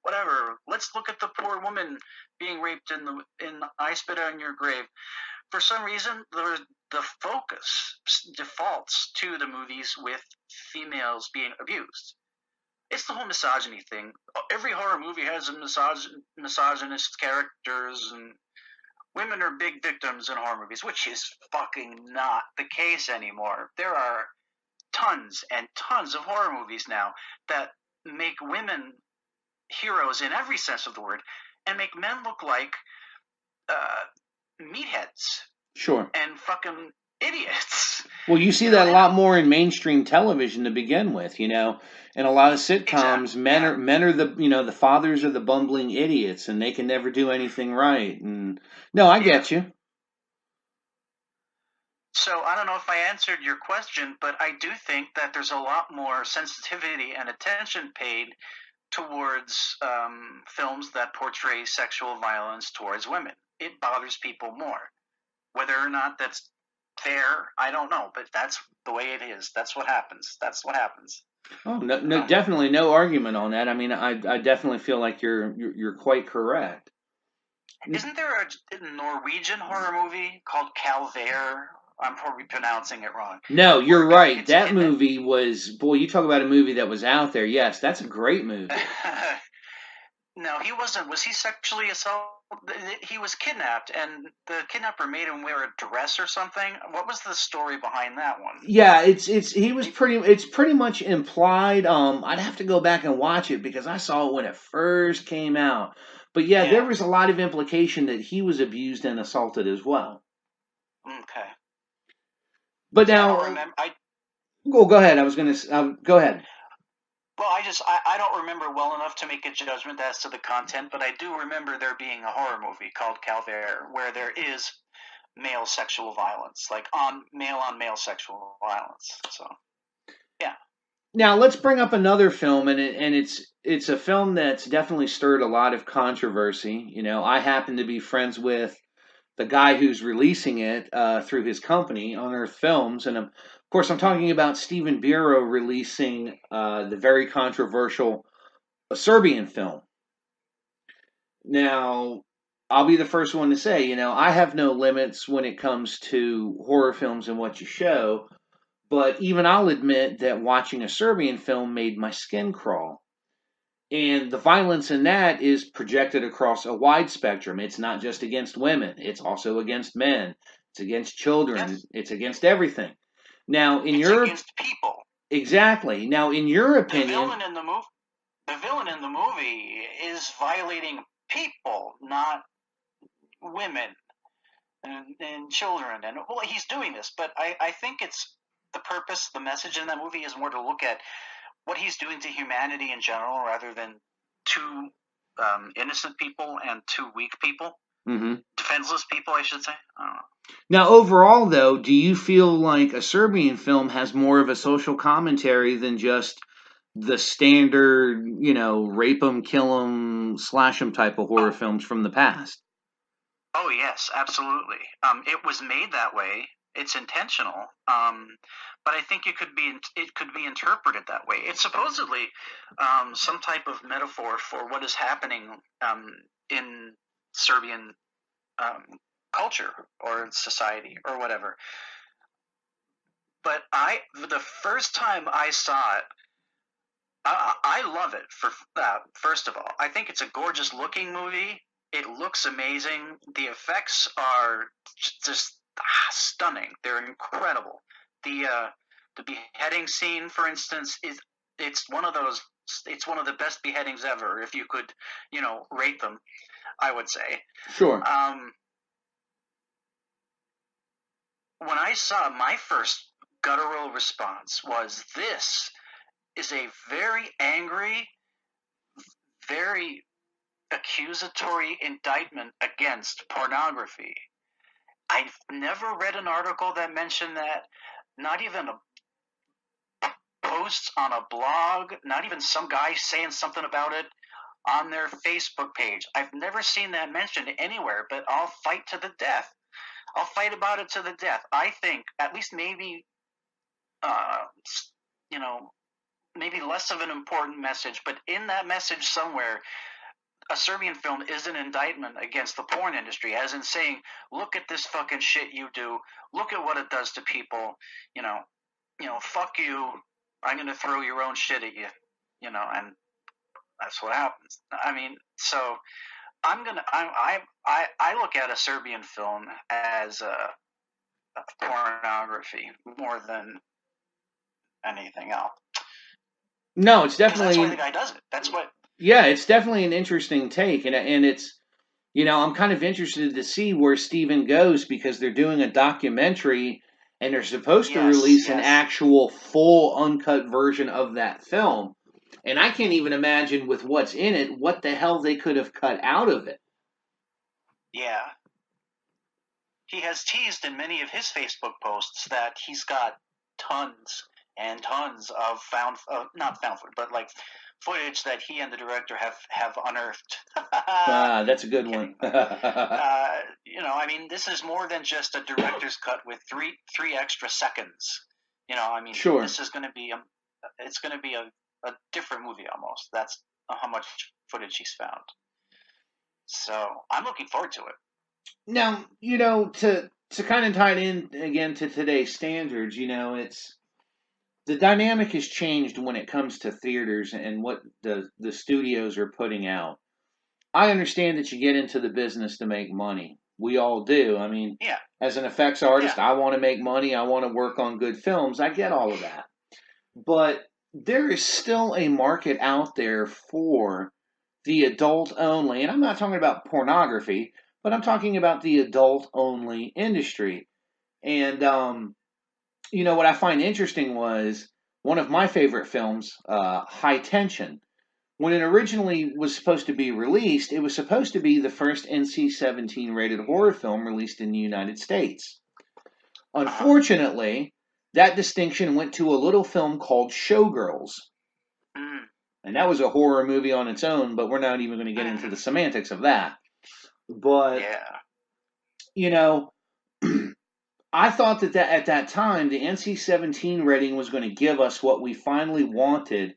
whatever. Let's look at the poor woman being raped in the I Spit on Your Grave. For some reason, the focus defaults to the movies with females being abused. It's the whole misogyny thing. Every horror movie has a misogynist characters, and women are big victims in horror movies, which is fucking not the case anymore. There are tons and tons of horror movies now that make women heroes in every sense of the word and make men look like meatheads. Sure. And fucking idiots. Well, you see that a lot more in mainstream television to begin with, and a lot of sitcoms, men are the the fathers are the bumbling idiots, and they can never do anything right. And no, I get you. So I don't know if I answered your question, but I do think that there's a lot more sensitivity and attention paid towards films that portray sexual violence towards women. It bothers people more. Whether or not that's fair, I don't know, but that's the way it is. That's what happens. Oh, no, definitely no argument on that. I mean, I definitely feel like you're quite correct. Isn't there a Norwegian horror movie called Calvaire? I'm probably pronouncing it wrong. No, you're right. That movie was, boy, you talk about a movie that was out there. Yes, that's a great movie. No, he wasn't. Was he sexually assaulted? He was kidnapped, and the kidnapper made him wear a dress or something. What was the story behind that one? Yeah, it's pretty much implied. I'd have to go back and watch it because I saw it when it first came out. But yeah, there was a lot of implication that he was abused and assaulted as well. Okay. But now, go ahead. I was going to go ahead. Well, I don't remember well enough to make a judgment as to the content, but I do remember there being a horror movie called Calvaire where there is male sexual violence, like on male sexual violence. So, yeah. Now let's bring up another film, and it's a film that's definitely stirred a lot of controversy. I happen to be friends with the guy who's releasing it through his company, Unearth Films, and of course I'm talking about Steven Bureau releasing the very controversial Serbian film. Now, I'll be the first one to say, I have no limits when it comes to horror films and what you show, but even I'll admit that watching a Serbian film made my skin crawl. And the violence in that is projected across a wide spectrum. It's not just against women. It's also against men. It's against children. Yes. It's against everything. Now, against people. Exactly. Now, in your opinion... The villain in the movie... movie is violating people, not women and children. And well, he's doing this, but I think it's the purpose, the message in that movie is more to look at what he's doing to humanity in general, rather than two innocent people and two weak people, defenseless people, I should say. I don't know. Now, overall, though, do you feel like a Serbian film has more of a social commentary than just the standard, rape 'em, kill 'em, slash 'em type of horror films from the past? Oh yes, absolutely. It was made that way. It's intentional. But I think it could be interpreted that way. It's supposedly some type of metaphor for what is happening in Serbian culture or society or whatever. But the first time I saw it, I love it. For first of all, I think it's a gorgeous looking movie. It looks amazing. The effects are just stunning. They're incredible. The beheading scene, for instance, it's one of the best beheadings ever. If you could, rate them, I would say. Sure. When I saw, my first guttural response was, this is a very angry, very accusatory indictment against pornography. I've never read an article that mentioned that, not even a post on a blog, not even some guy saying something about it on their Facebook page. I've never seen that mentioned anywhere, but I'll fight to the death. I'll fight about it to the death. I think at least maybe less of an important message, but in that message somewhere, a Serbian film is an indictment against the porn industry, as in saying, look at this fucking shit you do. Look at what it does to people. Fuck you. I'm going to throw your own shit at you. And that's what happens. I mean, so I look at a Serbian film as pornography more than anything else. No, it's definitely. That's why the guy does it. That's what. Yeah, it's definitely an interesting take, and it's, I'm kind of interested to see where Steven goes, because they're doing a documentary, and they're supposed to release an actual full uncut version of that film, and I can't even imagine with what's in it what the hell they could have cut out of it. Yeah. He has teased in many of his Facebook posts that he's got tons and tons of not found footage, but like footage that he and the director have unearthed. That's a good one. I mean, this is more than just a director's cut with three extra seconds. Sure. This is going to be a different movie almost. That's how much footage he's found. So I'm looking forward to it. Now, to kind of tie it in again to today's standards, it's the dynamic has changed when it comes to theaters and what the studios are putting out. I understand that you get into the business to make money. We all do. I mean, as an effects artist, I want to make money. I want to work on good films. I get all of that. But there is still a market out there for the adult only, and I'm not talking about pornography, but I'm talking about the adult only industry. And, what I find interesting was one of my favorite films, High Tension. When it originally was supposed to be released, it was supposed to be the first NC-17 rated horror film released in the United States. Unfortunately, that distinction went to a little film called Showgirls. And that was a horror movie on its own, but we're not even going to get into the semantics of that. But, I thought that at that time, the NC-17 rating was going to give us what we finally wanted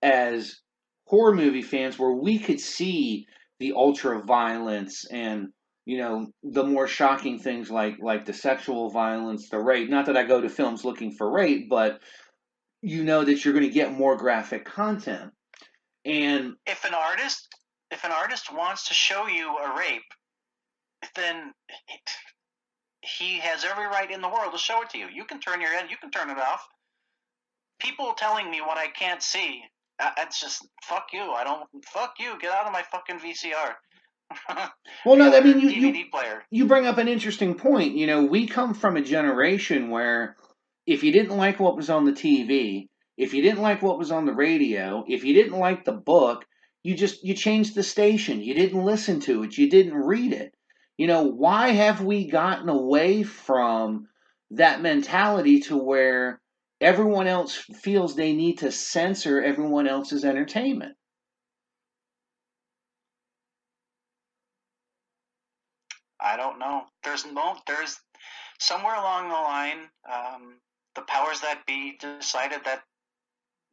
as horror movie fans, where we could see the ultra violence and, the more shocking things like the sexual violence, the rape. Not that I go to films looking for rape, but that you're going to get more graphic content. And if an artist wants to show you a rape, then he has every right in the world to show it to you. You can turn your head, you can turn it off. People telling me what I can't see, It's just, fuck you. Fuck you. Get out of my fucking VCR. Well, no, I mean, DVD player. you bring up an interesting point. You know, we come from a generation where if you didn't like what was on the TV, if you didn't like what was on the radio, if you didn't like the book, you changed the station. You didn't listen to it. You didn't read it. You know, why have we gotten away from that mentality to where everyone else feels they need to censor everyone else's entertainment? I don't know. There's somewhere along the line, the powers that be decided that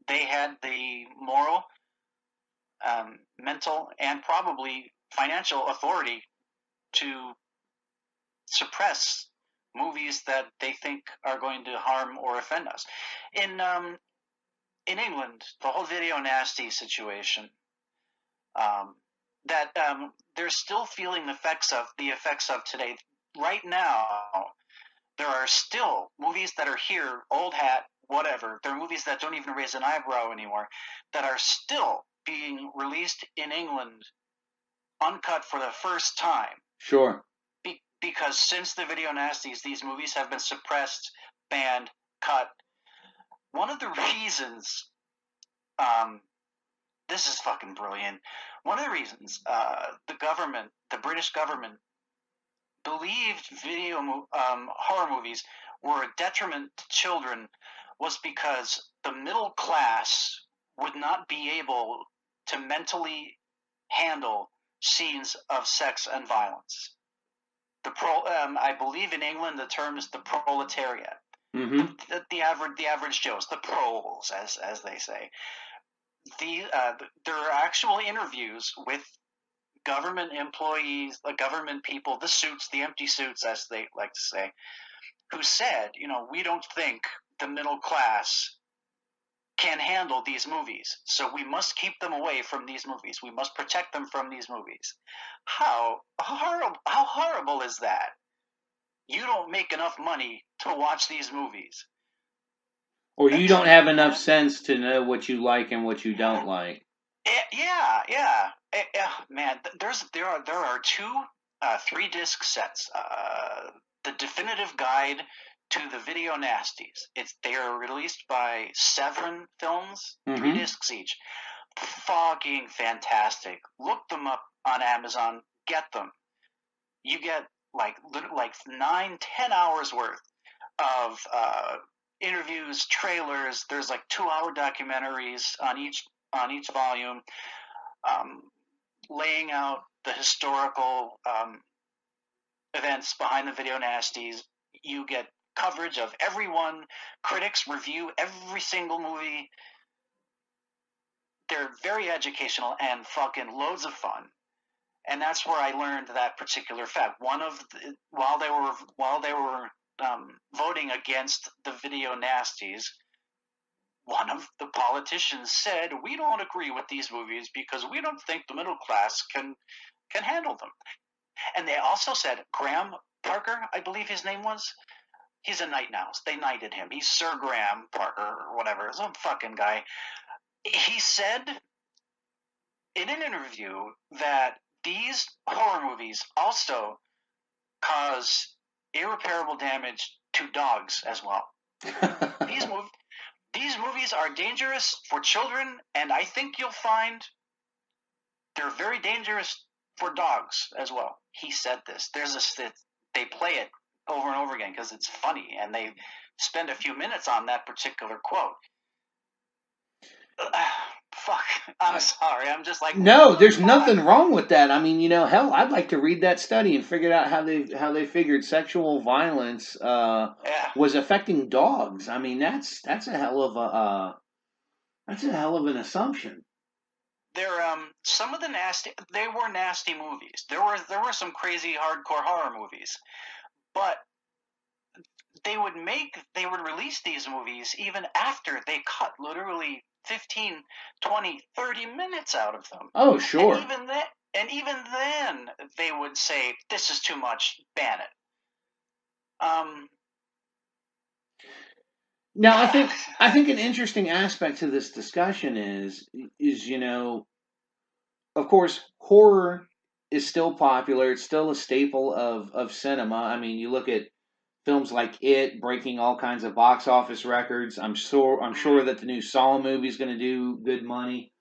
they had the moral, mental, and probably financial authority to suppress movies that they think are going to harm or offend us. In England, the whole video nasty situation, that they're still feeling the effects of today. Right now, there are still movies that are here, old hat, whatever. There are movies that don't even raise an eyebrow anymore, that are still being released in England, uncut for the first time. Sure. Because since the video nasties, these movies have been suppressed, banned, cut. One of the reasons, this is fucking brilliant. One of the reasons the British government, believed horror movies were a detriment to children was because the middle class would not be able to mentally handle scenes of sex and violence. I believe in England the term is the proletariat. Mm-hmm. The average Joes, the proles, as they say. There are actual interviews with government employees, government people, the suits, the empty suits, as they like to say, who said, we don't think the middle class can handle these movies, so we must keep them away from these movies. We must protect them from these movies. How horrible is that? You don't make enough money to watch these movies. Or you don't have enough sense to know what you like and what you don't like. Yeah. Man, there are 3-disc sets. The definitive guide to the video nasties. They are released by Severin Films, 3 discs each. Fucking fantastic. Look them up on Amazon. Get them. You get like 9-10 hours worth of interviews, trailers. There's like 2-hour documentaries on each volume, laying out the historical events behind the video nasties. You get coverage of everyone. Critics review every single movie. They're very educational and fucking loads of fun. And that's where I learned that particular fact. While they were voting against the video nasties, one of the politicians said, "We don't agree with these movies because we don't think the middle class can handle them." And they also said, Graham Parker, I believe his name was, he's a knight now. They knighted him. He's Sir Graham Parker or whatever. Some fucking guy. He said in an interview that these horror movies also cause irreparable damage to dogs as well. These movies are dangerous for children, and I think you'll find they're very dangerous for dogs as well. He said this. They play it over and over again because it's funny, and they spend a few minutes on that particular quote. Fuck. I'm sorry. I'm just like, no. There's nothing wrong with that. I mean, hell, I'd like to read that study and figure out how they figured sexual violence was affecting dogs. I mean, that's a hell of an assumption. Some of the they were nasty movies. There were some crazy hardcore horror movies, but they would release these movies even after they cut literally 15, 20, 30 minutes out of them. Oh, sure. And even then, they would say, "This is too much, ban it." Now, I think an interesting aspect to this discussion is of course, horror is still popular. It's still a staple of cinema. I mean, you look at films like It breaking all kinds of box office records. I'm sure that the new Saw movie is going to do good money.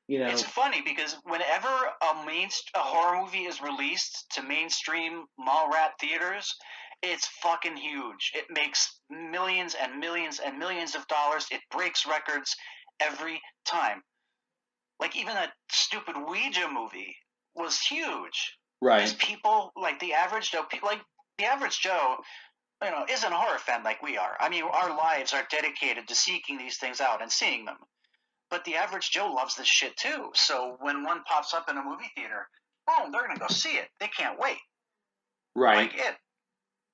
It's funny because whenever a horror movie is released to mainstream mall rat theaters, it's fucking huge. It makes millions and millions and millions of dollars. It breaks records every time. Like even that stupid Ouija movie was huge. Right. Because people like the average Joe, isn't a horror fan like we are. I mean, our lives are dedicated to seeking these things out and seeing them. But the average Joe loves this shit too. So when one pops up in a movie theater, boom, they're gonna go see it. They can't wait. Right. Like It.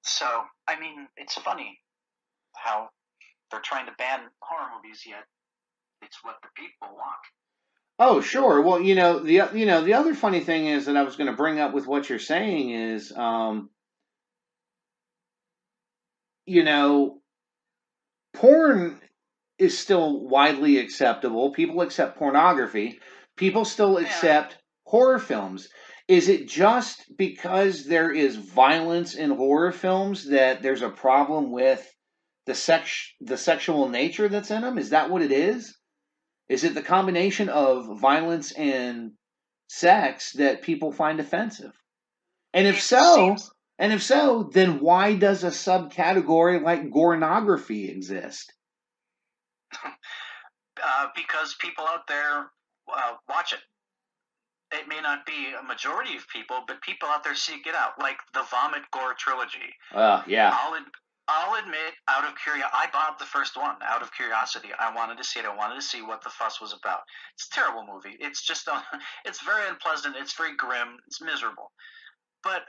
So I mean, it's funny how they're trying to ban horror movies, yet it's what the people want. Oh, sure. Well, the other funny thing is that I was going to bring up with what you're saying is, porn is still widely acceptable. People accept pornography. People still accept horror films. Is it just because there is violence in horror films that there's a problem with the sexual nature that's in them? Is that what it is? Is it the combination of violence and sex that people find offensive? And if so, then why does a subcategory like gornography exist? Because people out there watch it. It may not be a majority of people, but people out there seek it out, like the Vomit Gore trilogy. Yeah. I'll admit, I bought the first one out of curiosity. I wanted to see it. I wanted to see what the fuss was about. It's a terrible movie. It's just, it's very unpleasant. It's very grim. It's miserable. But,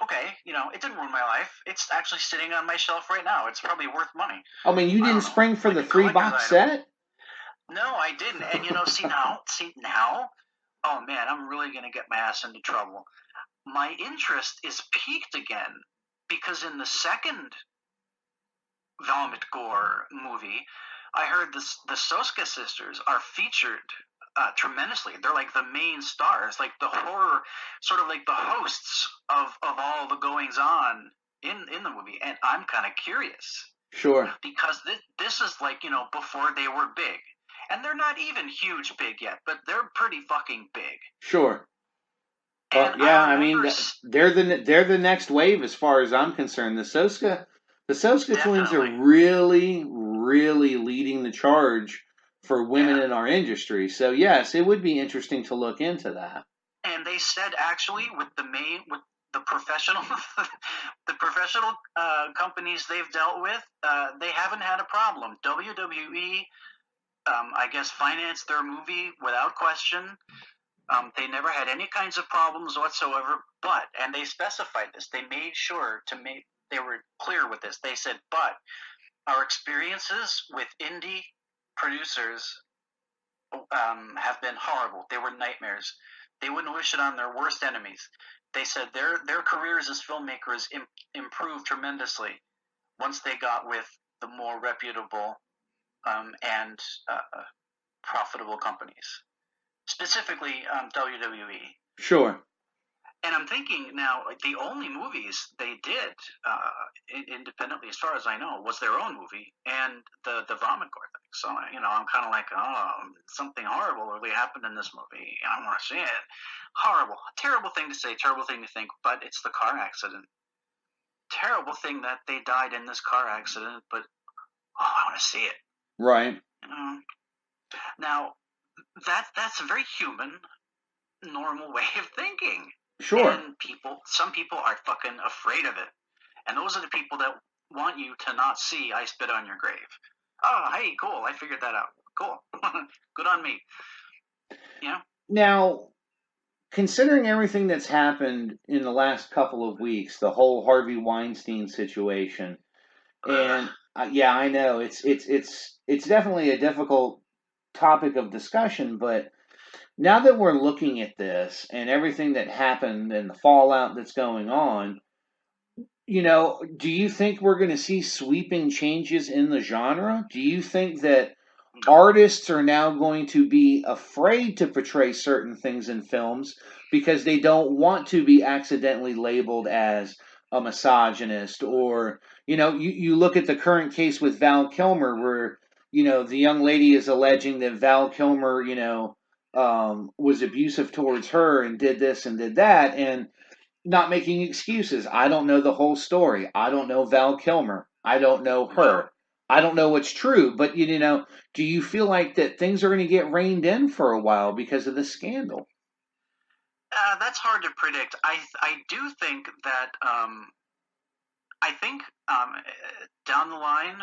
okay, it didn't ruin my life. It's actually sitting on my shelf right now. It's probably worth money. I mean, you didn't spring for the 3-box set? No, I didn't. And, see now, oh man, I'm really going to get my ass into trouble. My interest is piqued again. Because in the second Vomit Gore movie, I heard the Soska sisters are featured tremendously. They're like the main stars, like the horror, sort of like the hosts of all the goings on in the movie. And I'm kind of curious. Sure. Because this is like, before they were big. And they're not even huge big yet, but they're pretty fucking big. Sure. Yeah, I mean, they're the next wave as far as I'm concerned. The Soska twins are really, really leading the charge for women in our industry. So yes, it would be interesting to look into that. And they said actually with the professional companies they've dealt with, they haven't had a problem. WWE, I guess, financed their movie without question. They never had any kinds of problems whatsoever, and they specified this. They made sure they were clear with this. They said, but our experiences with indie producers have been horrible. They were nightmares. They wouldn't wish it on their worst enemies. They said their careers as filmmakers improved tremendously once they got with the more reputable and profitable companies. Specifically, WWE. Sure. And I'm thinking now, the only movies they did independently, as far as I know, was their own movie and the Vomit Gore thing. So, I'm kind of like, something horrible really happened in this movie. I want to see it. Horrible. Terrible thing to say, terrible thing to think, but it's the car accident. Terrible thing that they died in this car accident, but, I want to see it. Right. Now, that's a very human, normal way of thinking. Sure. And some people are fucking afraid of it. And those are the people that want you to not see I Spit on Your Grave. Oh, hey, cool. I figured that out. Cool. Good on me. Now, considering everything that's happened in the last couple of weeks, the whole Harvey Weinstein situation, and yeah, I know it's definitely a difficult topic of discussion, but now that we're looking at this and everything that happened and the fallout that's going on, Do you think we're going to see sweeping changes in the genre? Do you think that artists are now going to be afraid to portray certain things in films because they don't want to be accidentally labeled as a misogynist? Or, you look at the current case with Val Kilmer where, the young lady is alleging that Val Kilmer, was abusive towards her and did this and did that. And not making excuses. I don't know the whole story. I don't know Val Kilmer. I don't know her. I don't know what's true. But do you feel like that things are going to get reined in for a while because of the scandal? That's hard to predict. I do think that down the line,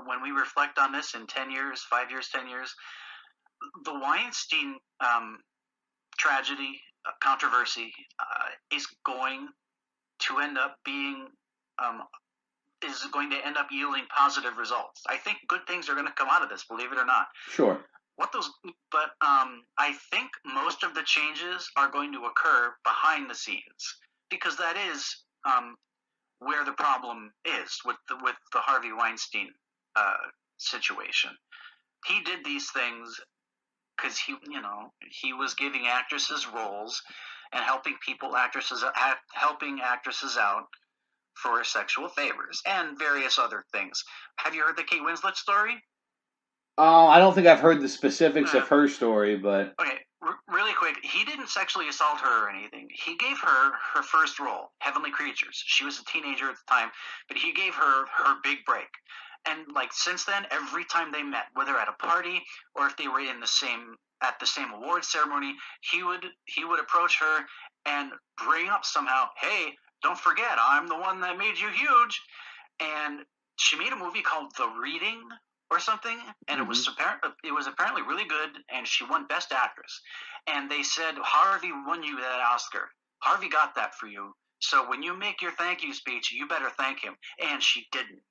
when we reflect on this in 10 years, 5 years, 10 years, the Weinstein tragedy, controversy, is going to end up being yielding positive results. I think good things are going to come out of this, believe it or not. Sure. I think most of the changes are going to occur behind the scenes, because that is where the problem is with the Harvey Weinstein situation. He did these things because he was giving actresses roles and helping actresses out for sexual favors and various other things. Have you heard the Kate Winslet story? I don't think I've heard the specifics of her story, but okay, really quick. He didn't sexually assault her or anything. He gave her her first role, Heavenly Creatures. She was a teenager at the time, but he gave her her big break. And since then, every time they met, whether at a party or if they were at the same award ceremony, he would approach her and bring up somehow, "Hey, don't forget, I'm the one that made you huge." And she made a movie called The Reading or something, and it was apparently really good, and she won Best Actress. And they said, "Harvey won you that Oscar. Harvey got that for you. So when you make your thank you speech, you better thank him." And she didn't.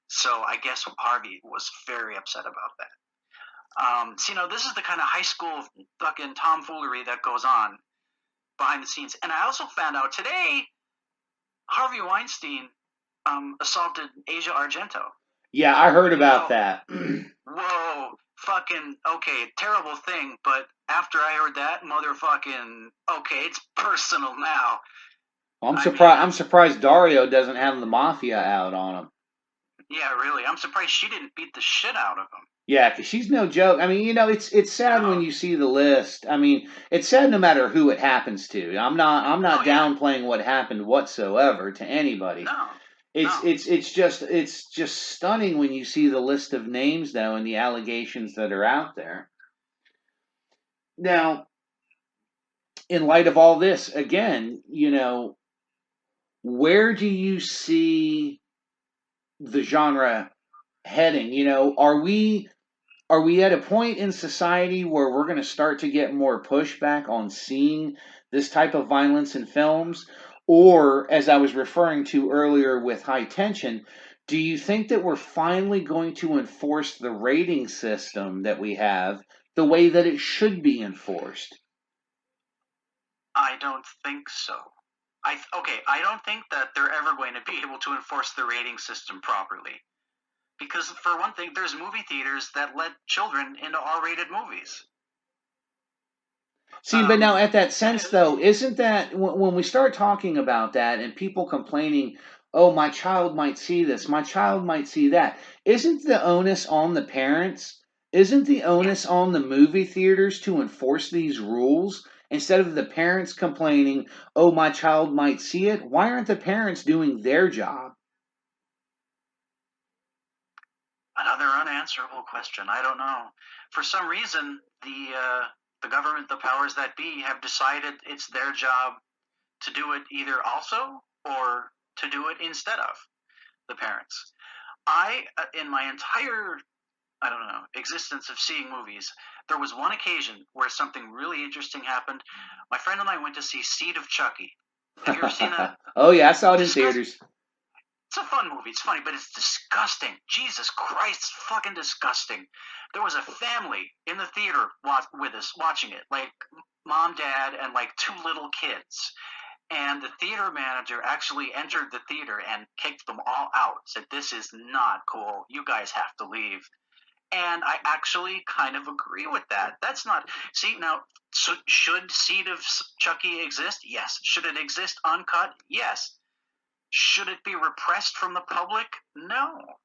So I guess Harvey was very upset about that. This is the kind of high school fucking tomfoolery that goes on behind the scenes. And I also found out today, Harvey Weinstein assaulted Asia Argento. Yeah, I heard about that. Whoa, fucking, okay, terrible thing, but after I heard that, motherfucking, okay, it's personal now. Well, I'm surprised Dario doesn't have the mafia out on him. Yeah, really. I'm surprised she didn't beat the shit out of him. Yeah, because she's no joke. I mean, it's sad when you see the list. I mean, it's sad no matter who it happens to. I'm not downplaying what happened whatsoever to anybody. No. It's just stunning when you see the list of names though and the allegations that are out there. Now, in light of all this, again, where do you see the genre heading? Are we at a point in society where we're going to start to get more pushback on seeing this type of violence in films? Or, as I was referring to earlier with High Tension, do you think that we're finally going to enforce the rating system that we have the way that it should be enforced? I don't think so. I don't think that they're ever going to be able to enforce the rating system properly. Because, for one thing, there's movie theaters that let children into R-rated movies. See, but now at that sense, though, isn't that, when we start talking about that and people complaining, "Oh, my child might see this, my child might see that," isn't the onus on the parents? Isn't the onus on the movie theaters to enforce these rules? Instead of the parents complaining, "Oh, my child might see it," why aren't the parents doing their job? Another unanswerable question. I don't know. For some reason, the government, the powers that be, have decided it's their job to do it either also or to do it instead of the parents. In my entire, existence of seeing movies, there was one occasion where something really interesting happened. My friend and I went to see Seed of Chucky. Have you ever seen that? Oh, yeah, I saw it in theaters. It's a fun movie. It's funny, but it's disgusting. Jesus Christ, it's fucking disgusting. There was a family in the theater with us watching it, like mom, dad, and like two little kids. And the theater manager actually entered the theater and kicked them all out. Said, "This is not cool. You guys have to leave." And I actually kind of agree with that. That's not... See, now, so should Seed of Chucky exist? Yes. Should it exist uncut? Yes. Should it be repressed from the public? No.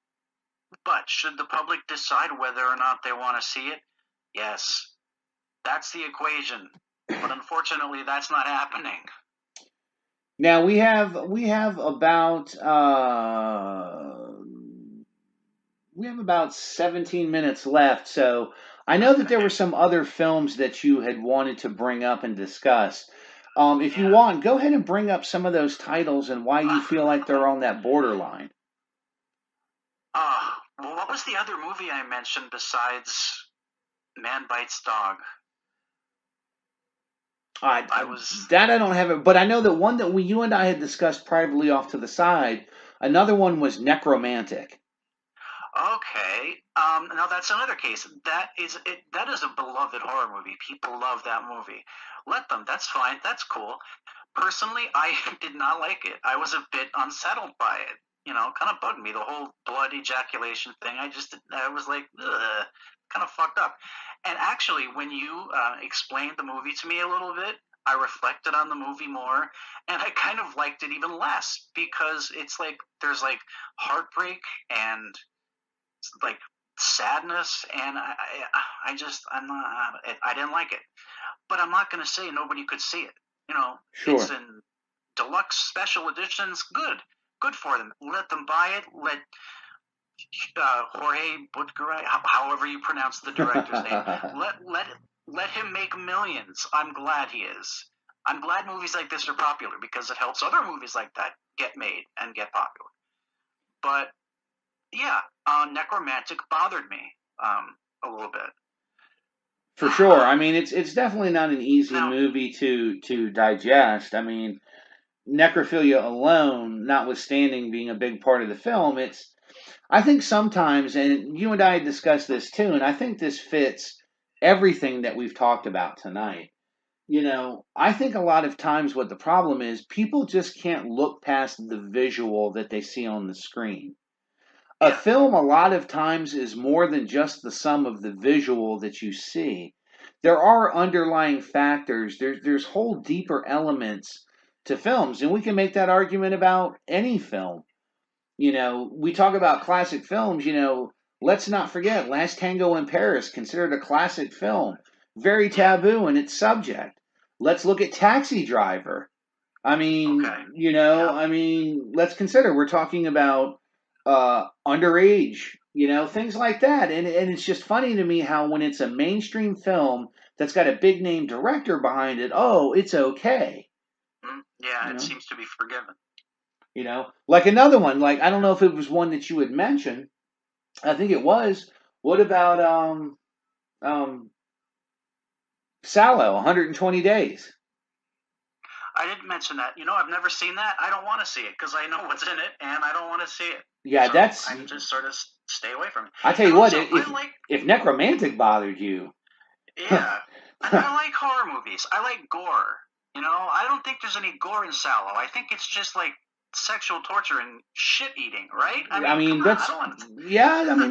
But should the public decide whether or not they want to see it? Yes. That's the equation. But unfortunately, that's not happening. Now we have about 17 minutes left. So I know that there were some other films that you had wanted to bring up and discuss. If you want, go ahead and bring up some of those titles and why you feel like they're on that borderline. Well, what was the other movie I mentioned besides Man Bites Dog? I don't have it, but I know that one that you and I had discussed privately off to the side. Another one was Necromantic. Okay. Now that's another case. That is a beloved horror movie. People love that movie. Let them. That's fine. That's cool. Personally, I did not like it. I was a bit unsettled by it. Kind of bugged me, the whole blood ejaculation thing. I was like, ugh, kind of fucked up. And actually, when you explained the movie to me a little bit, I reflected on the movie more, and I kind of liked it even less, because it's like there's like heartbreak and like sadness, and I didn't like it. But I'm not going to say nobody could see it. Sure. It's in deluxe special editions. Good for them. Let them buy it. Let Jorge Butgaray, however you pronounce the director's name, let him make millions. I'm glad he is. I'm glad movies like this are popular, because it helps other movies like that get made and get popular. But yeah, Necromantic bothered me a little bit. For sure. I mean, it's definitely not an easy movie to digest. I mean, necrophilia alone, notwithstanding being a big part of the film, I think sometimes, and you and I discussed this too, and I think this fits everything that we've talked about tonight. I think a lot of times what the problem is, people just can't look past the visual that they see on the screen. A film, a lot of times, is more than just the sum of the visual that you see. There are underlying factors. There's whole deeper elements to films, and we can make that argument about any film. We talk about classic films. Let's not forget Last Tango in Paris, considered a classic film, very taboo in its subject. Let's look at Taxi Driver. I mean, let's consider, we're talking about underage, things like that. And it's just funny to me how when it's a mainstream film that's got a big name director behind it, it's okay. Yeah, it seems to be forgiven. Like another one, like, I don't know if it was one that you had mentioned. I think it was. What about Sallow, 120 Days? I didn't mention that. I've never seen that. I don't want to see it because I know what's in it, and I don't want to see it. Yeah, so I just sort of stay away from it. I tell you what, if Necromantic bothered you. Yeah. And I like horror movies. I like gore. I don't think there's any gore in Sallow. I think it's just like sexual torture and shit eating, right?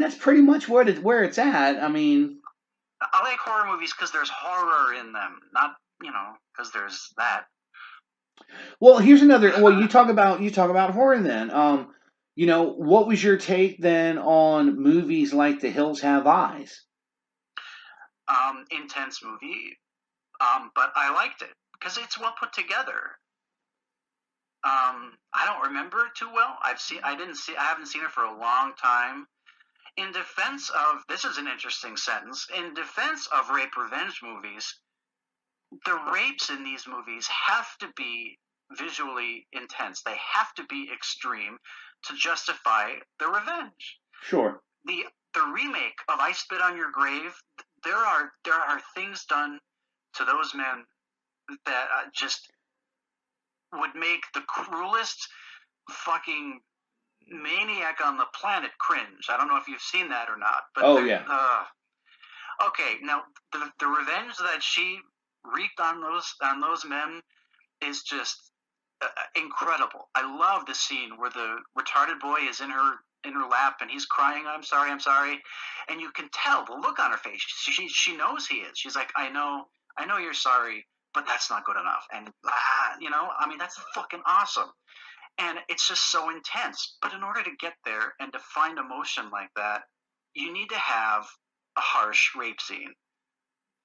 that's pretty much where it's at. I mean, I like horror movies because there's horror in them, not because there's that. Well, here's another. Well, you talk about horror then. What was your take then on movies like The Hills Have Eyes? Intense movie, but I liked it because it's well put together. I don't remember it too well. I haven't seen it for a long time. In defense of, this is an interesting sentence, in defense of rape revenge movies, the rapes in these movies have to be visually intense. They have to be extreme to justify the revenge. Sure. The remake of I Spit on Your Grave, there are things done to those men that just would make the cruelest fucking maniac on the planet cringe. I don't know if you've seen that or not. But okay, now the revenge that she wreaked on those men is just incredible. I love the scene where the retarded boy is in her lap and he's crying, I'm sorry, and you can tell the look on her face. She knows he is. She's like, I know you're sorry, but that's not good enough. And I mean, that's fucking awesome. And it's just so intense. But in order to get there and to find emotion like that, you need to have a harsh rape scene.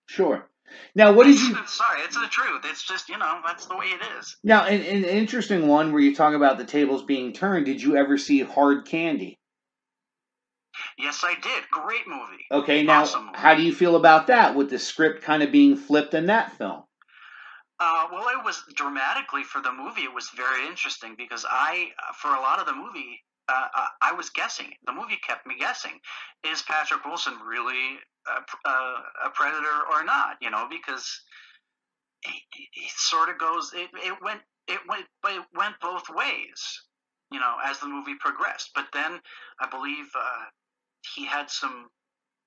Sure. Now, what did you... Sorry, it's the truth. It's just, that's the way it is. Now, an interesting one where you talk about the tables being turned, did you ever see Hard Candy? Yes, I did. Great movie. Okay, now, awesome movie. How do you feel about that, with the script kind of being flipped in that film? Well, it was dramatically for the movie. It was very interesting because for a lot of the movie, I was guessing. The movie kept me guessing. Is Patrick Wilson really a predator or not? Because he sort of goes. It went both ways. As the movie progressed. But then I believe he had some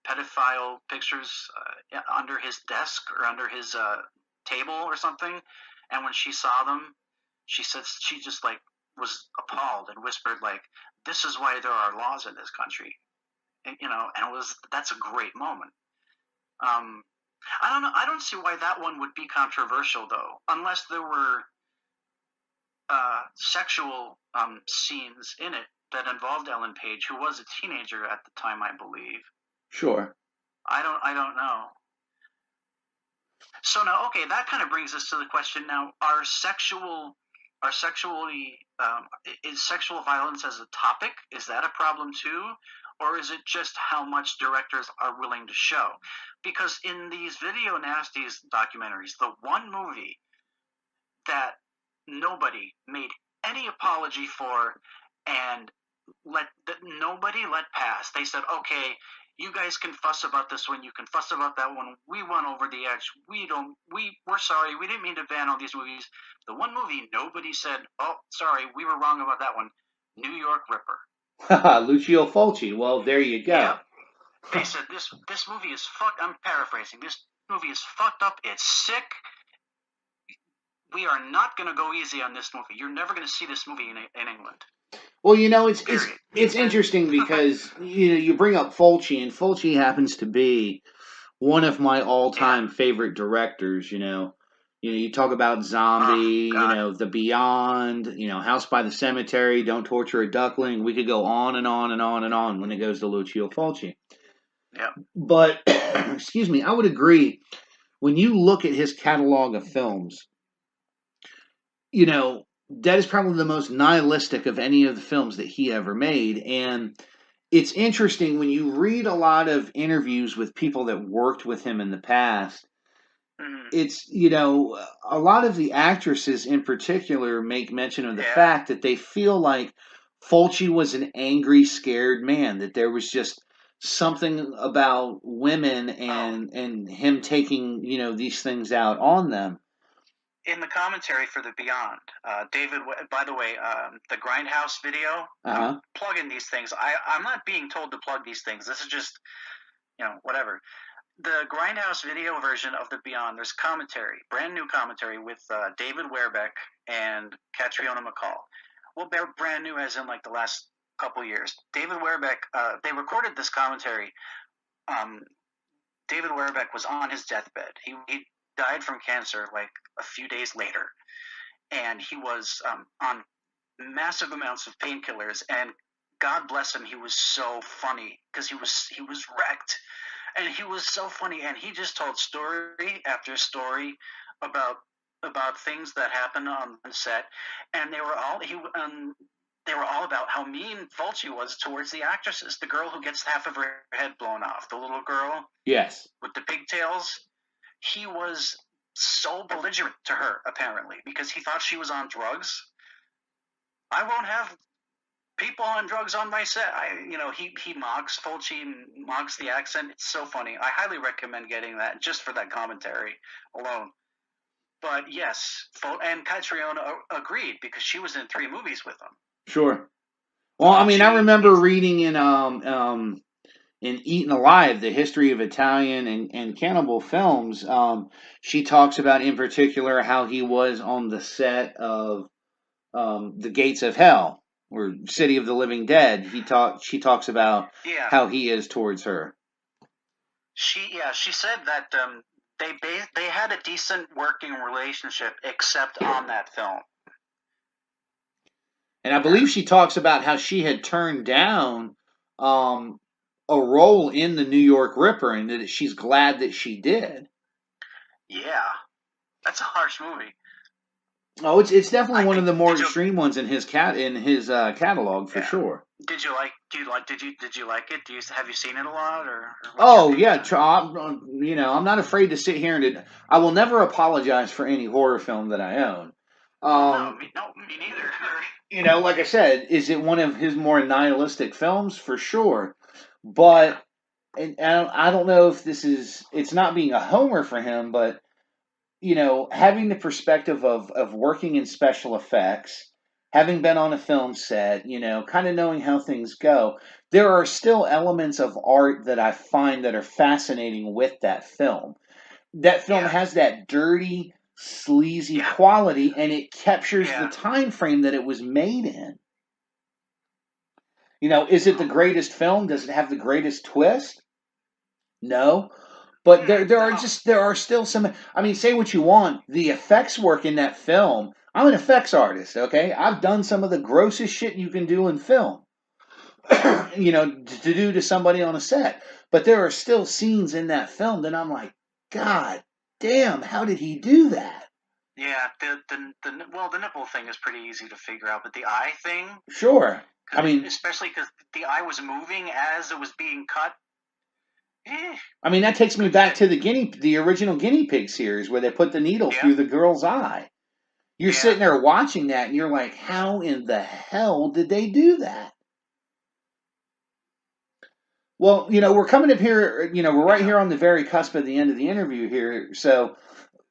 pedophile pictures under his desk or under his table or something, and when she saw them, she said she just was appalled and whispered this is why there are laws in this country, and that's a great moment. I don't know. I don't see why that one would be controversial though, unless there were sexual scenes in it that involved Ellen Page, who was a teenager at the time, I believe. Sure. I don't know. So now, okay, that kind of brings us to the question now: is sexual violence as a topic? Is that a problem too, or is it just how much directors are willing to show? Because in these Video Nasties documentaries, the one movie that nobody made any apology for and nobody let pass. They said, okay, you guys can fuss about this one, you can fuss about that one. We went over the edge. We're sorry. We didn't mean to ban all these movies. The one movie nobody said, oh, sorry, we were wrong about that one. New York Ripper. Lucio Fulci. Well, there you go. Yeah. They said this movie is fucked. I'm paraphrasing. This movie is fucked up. It's sick. We are not going to go easy on this movie. You're never going to see this movie in England. Well, it's interesting because you bring up Fulci, and Fulci happens to be one of my all-time favorite directors. You talk about Zombie, The Beyond, House by the Cemetery, Don't Torture a Duckling. We could go on and on and on and on when it goes to Lucio Fulci. Yeah. But excuse me, I would agree. When you look at his catalog of films, that is probably the most nihilistic of any of the films that he ever made. And it's interesting when you read a lot of interviews with people that worked with him in the past. Mm-hmm. It's, a lot of the actresses in particular make mention of the fact that they feel like Fulci was an angry, scared man, that there was just something about women and him taking, these things out on them. In the commentary for The Beyond, David, by the way, the Grindhouse video, I'm plugging these things. I'm not being told to plug these things. This is just, whatever. The Grindhouse video version of The Beyond, there's commentary, brand new commentary with David Weirbeck and Catriona McCall. Well, they're brand new as in the last couple years. David Weirbeck, they recorded this commentary. David Weirbeck was on his deathbed. He died from cancer a few days later, and he was on massive amounts of painkillers, and God bless him, he was so funny because he was wrecked, and he was so funny, and he just told story after story about things that happened on set, and they were all about how mean Fulci was towards the actresses. The girl who gets half of her head blown off, the little girl, yes, with the pigtails. He was so belligerent to her, apparently, because he thought she was on drugs. I won't have people on drugs on my set. He mocks Fulci, mocks the accent. It's so funny. I highly recommend getting that just for that commentary alone. But yes, and Catriona agreed because she was in 3 movies with him. Sure. Well, I remember reading in Eaten Alive, the history of Italian and cannibal films, she talks about in particular how he was on the set of The Gates of Hell or City of the Living Dead. She talks about Yeah. how he is towards her. She said that they had a decent working relationship except on that film. And I believe she talks about how she had turned down a role in the New York Ripper, and that she's glad that she did. Yeah, that's a harsh movie. Oh, it's definitely one of the more extreme ones in his catalog for sure. Did you like it? Have you seen it a lot or Oh yeah, I'm not afraid to sit here and I will never apologize for any horror film that I own. Me neither. Like I said, is it one of his more nihilistic films? For sure. But and I don't know if it's not being a homer for him, but having the perspective of working in special effects, having been on a film set, kind of knowing how things go, there are still elements of art that I find that are fascinating with that film. That film has that dirty, sleazy quality, and it captures the time frame that it was made in. Is it the greatest film? Does it have the greatest twist? No. But there are still some. I mean, say what you want. The effects work in that film. I'm an effects artist. Okay, I've done some of the grossest shit you can do in film. To do to somebody on a set. But there are still scenes in that film that I'm like, God damn, how did he do that? Yeah, the nipple thing is pretty easy to figure out, but the eye thing. Sure. I mean, especially because the eye was moving as it was being cut. I mean, that takes me back to the original Guinea Pig series where they put the needle through the girl's eye. You're sitting there watching that, and you're like, how in the hell did they do that? Well, we're coming up here, we're right here on the very cusp of the end of the interview here. So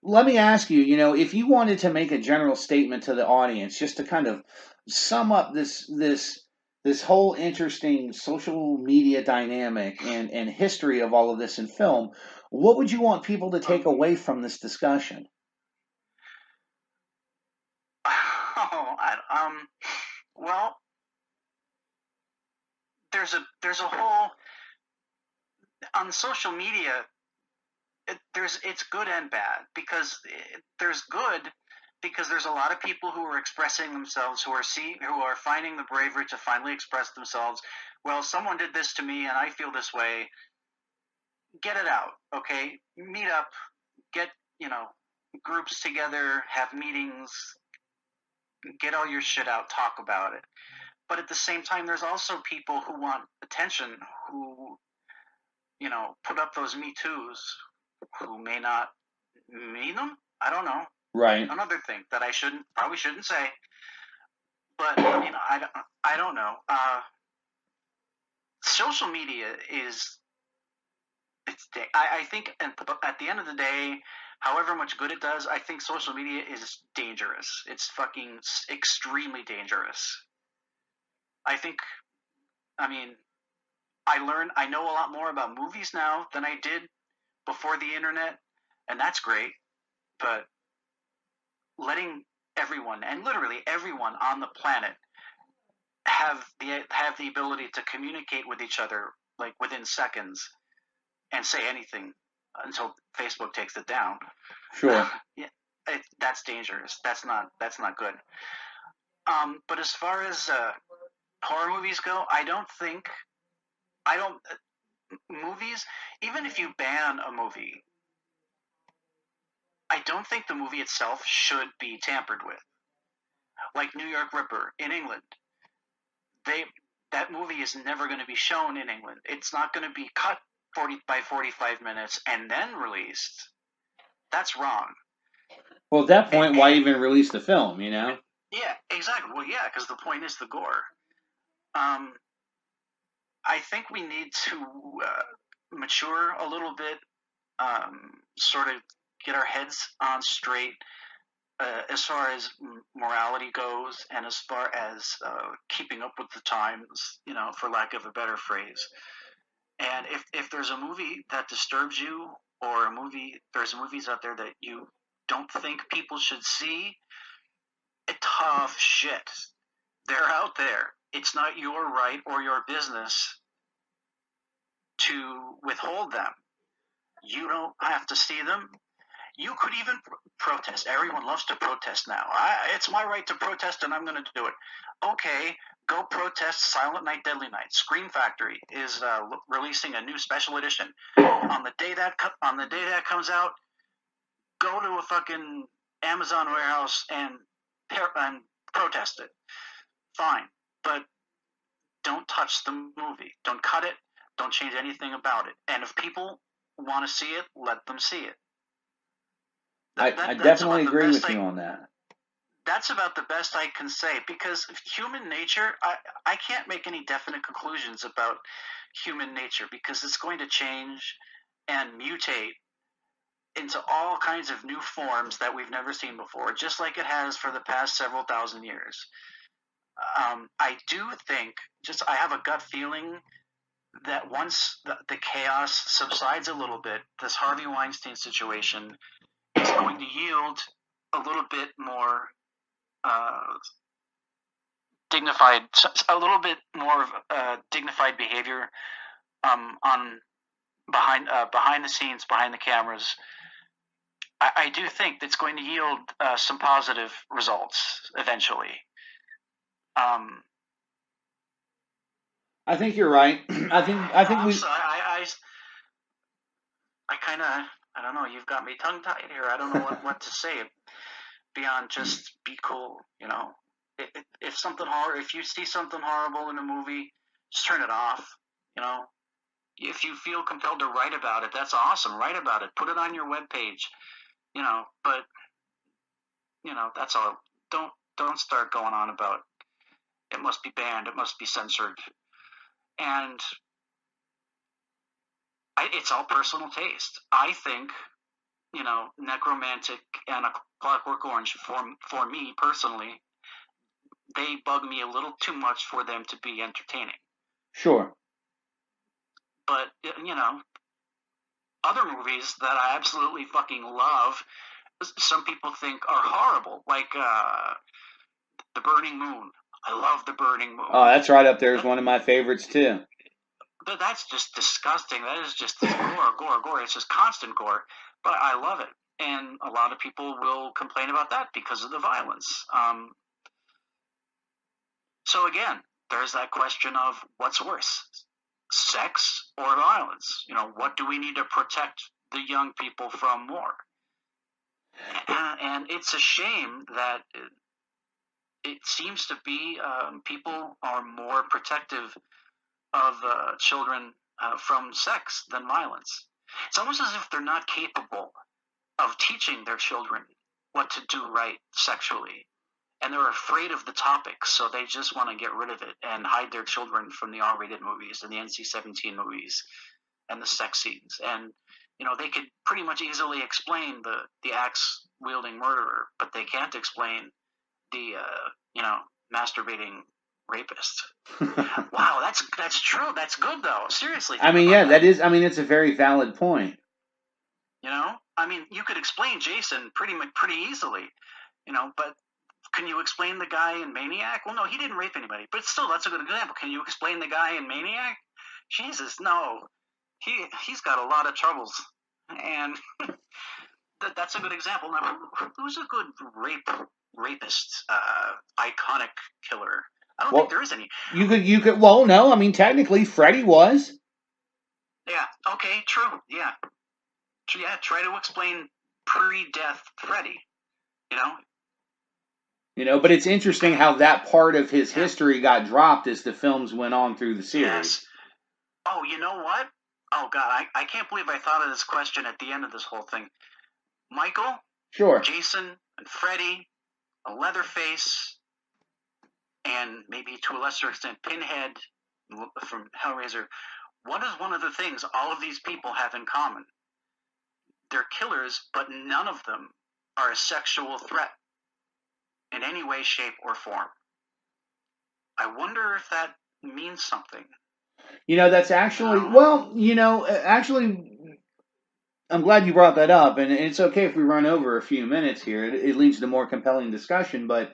let me ask you, if you wanted to make a general statement to the audience, just to kind of sum up this whole interesting social media dynamic and history of all of this in film, what would you want people to take away from this discussion? Well, there's a whole on social media. It's good and bad because there's good because there's a lot of people who are expressing themselves, who are finding the bravery to finally express themselves. Well, someone did this to me, and I feel this way. Get it out, okay? Meet up, get groups together, have meetings, get all your shit out, talk about it. But at the same time, there's also people who want attention, who put up those Me Too's, who may not mean them. I don't know. Right. Another thing that I probably shouldn't say. But I don't know. Social media I think at the end of the day, however much good it does, I think social media is dangerous. It's fucking extremely dangerous. I know a lot more about movies now than I did before the internet, and that's great. But letting everyone, and literally everyone on the planet, have the ability to communicate with each other like within seconds and say anything until Facebook takes it down. Sure. That's dangerous. That's not good. But as far as horror movies go, movies, even if you ban a movie, I don't think the movie itself should be tampered with. Like New York Ripper in England. That movie is never going to be shown in England. It's not going to be cut 45 minutes and then released. That's wrong. Well, at that point, why even release the film, Yeah, exactly. Well, yeah, because the point is the gore. I think we need to mature a little bit, sort of get our heads on straight as far as morality goes, and as far as keeping up with the times, for lack of a better phrase. And if there's a movie that disturbs you, or there's movies out there that you don't think people should see, tough shit. They're out there. It's not your right or your business to withhold them. You don't have to see them. You could even protest. Everyone loves to protest now. It's my right to protest, and I'm going to do it. Okay, go protest Silent Night, Deadly Night. Scream Factory is releasing a new special edition. On the day that comes out, go to a fucking Amazon warehouse and protest it. Fine, but don't touch the movie. Don't cut it. Don't change anything about it. And if people want to see it, let them see it. I definitely agree with you on that. That's about the best I can say, because human nature, I can't make any definite conclusions about human nature, because it's going to change and mutate into all kinds of new forms that we've never seen before, just like it has for the past several thousand years. I do think, I have a gut feeling that once the chaos subsides a little bit, this Harvey Weinstein situation is going to yield a little bit more dignified behavior on behind the scenes, behind the cameras. I do think that's going to yield some positive results eventually. I think you're right. I think I don't know. You've got me tongue-tied here. I don't know what to say beyond just be cool. You know, if you see something horrible in a movie, just turn it off. You know, if you feel compelled to write about it, that's awesome. Write about it. Put it on your webpage. You know, but you know, that's all. Don't start going on about it must be banned. It must be censored. And it's all personal taste. I think, you know, Necromantic and A Clockwork Orange, for me personally, they bug me a little too much for them to be entertaining. Sure. But, you know, other movies that I absolutely fucking love, some people think are horrible, like The Burning Moon. I love The Burning Moon. Oh, that's right up there as one of my favorites, too. But that's just disgusting. That is just gore. It's just constant gore. But I love it. And a lot of people will complain about that because of the violence. So again, there's that question of what's worse, sex or violence? You know, what do we need to protect the young people from more? And it's a shame that it seems to be people are more protective of children from sex than violence. It's almost as if they're not capable of teaching their children what to do right sexually. And they're afraid of the topic, so they just want to get rid of it and hide their children from the R-rated movies and the NC-17 movies and the sex scenes. And, you know, they could pretty much easily explain the axe-wielding murderer, but they can't explain the, masturbating rapist. Wow, that's true. That's good, though. Seriously. I mean, yeah, that is, I mean, it's a very valid point. You know? I mean, you could explain Jason pretty easily, you know, but can you explain the guy in Maniac? Well, no, he didn't rape anybody, but still, that's a good example. Can you explain the guy in Maniac? Jesus, no. He's got a lot of troubles, and that's a good example. Now, who's a good rapist, iconic killer? I don't think there is any. You could. Well, no. I mean, technically, Freddy was. Yeah. Okay. True. Yeah. Yeah. Try to explain pre-death Freddy. You know. You know, but it's interesting how that part of his history got dropped as the films went on through the series. Yes. Oh, you know what? Oh God, I can't believe I thought of this question at the end of this whole thing. Michael. Sure. Jason and Freddy, a Leatherface, and maybe to a lesser extent Pinhead from Hellraiser. What is one of the things all of these people have in common? They're killers, but none of them are a sexual threat in any way, shape, or form. I wonder if that means something. You know, that's actually, well, you know, actually, I'm glad you brought that up, and it's okay if we run over a few minutes here. It leads to more compelling discussion. But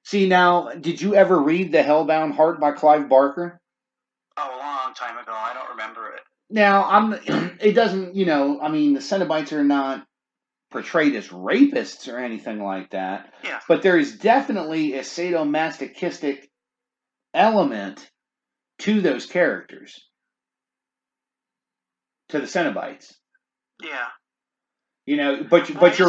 see, now, did you ever read The Hellbound Heart by Clive Barker? Oh, a long time ago. I don't remember it. Now, it doesn't, I mean, the Cenobites are not portrayed as rapists or anything like that. Yeah. But there is definitely a sadomasochistic element to those characters, to the Cenobites. Yeah. But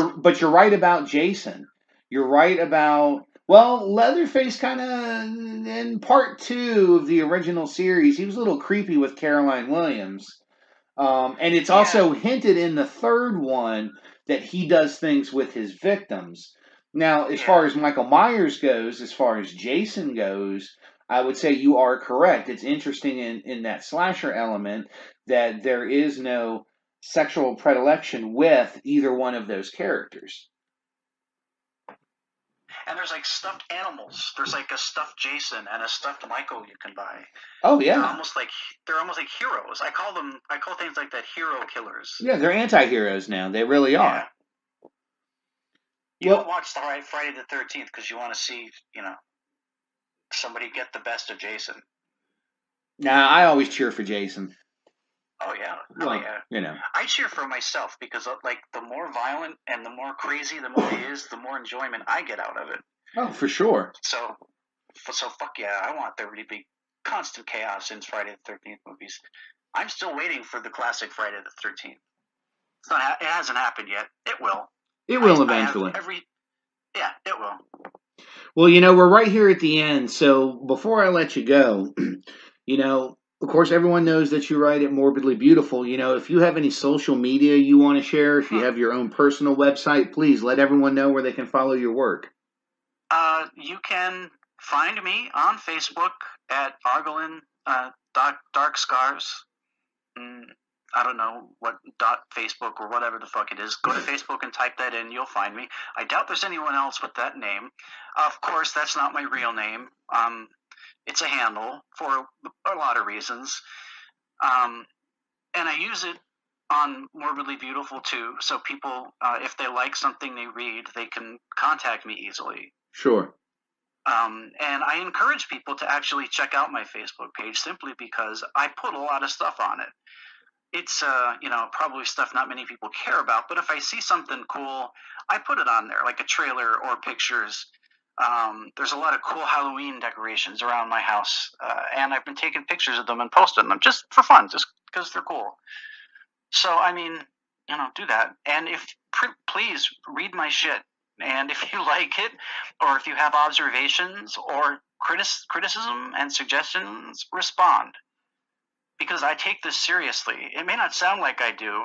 you're right about Jason. You're right about, well, Leatherface kind of in part 2 of the original series, he was a little creepy with Caroline Williams. And it's also hinted in the third one that he does things with his victims. Now, as far as Michael Myers goes, as far as Jason goes, I would say you are correct. It's interesting in that slasher element that there is no sexual predilection with either one of those characters. And there's like stuffed animals. There's like a stuffed Jason and a stuffed Michael you can buy. Oh yeah. They're almost like heroes. I call things like that hero killers. Yeah, they're anti-heroes now. They really are. Yeah. You don't watch the Friday the 13th because you want to see, somebody get the best of Jason. Nah, I always cheer for Jason. Oh yeah. Well, I cheer for myself because like the more violent and the more crazy the movie is, the more enjoyment I get out of it. Oh, for sure. So fuck yeah, I want there to be constant chaos in Friday the 13th movies. I'm still waiting for the classic Friday the 13th. It hasn't happened yet. It will. It will eventually. It will. Well, we're right here at the end, so before I let you go, of course, everyone knows that you write at Morbidly Beautiful. If you have any social media you want to share, if you have your own personal website, please let everyone know where they can follow your work. You can find me on Facebook at Argalin Darkscars. I don't know what .Facebook or whatever the fuck it is. Go to Facebook and type that in. You'll find me. I doubt there's anyone else with that name. Of course, that's not my real name. It's a handle for a lot of reasons. And I use it on Morbidly Beautiful too. So people, if they like something they read, they can contact me easily. Sure. And I encourage people to actually check out my Facebook page simply because I put a lot of stuff on it. It's, probably stuff not many people care about, but if I see something cool, I put it on there, like a trailer or pictures. There's a lot of cool Halloween decorations around my house, and I've been taking pictures of them and posting them just for fun, just because they're cool. So, do that. And please read my shit. And if you like it, or if you have observations or criticism and suggestions, respond. Because I take this seriously. It may not sound like I do,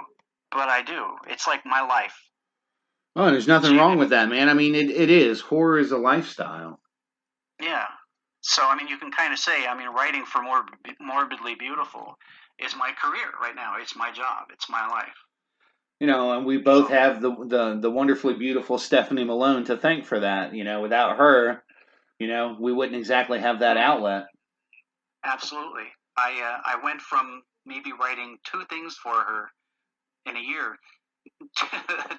but I do. It's like my life. Oh, there's nothing wrong with that, man. I mean, it is. Horror is a lifestyle. Yeah. So, you can kind of say, writing for Morbidly Beautiful is my career right now. It's my job. It's my life. And we both have the wonderfully beautiful Stephanie Malone to thank for that. Without her, we wouldn't exactly have that outlet. Absolutely. I went from maybe writing 2 things for her in a year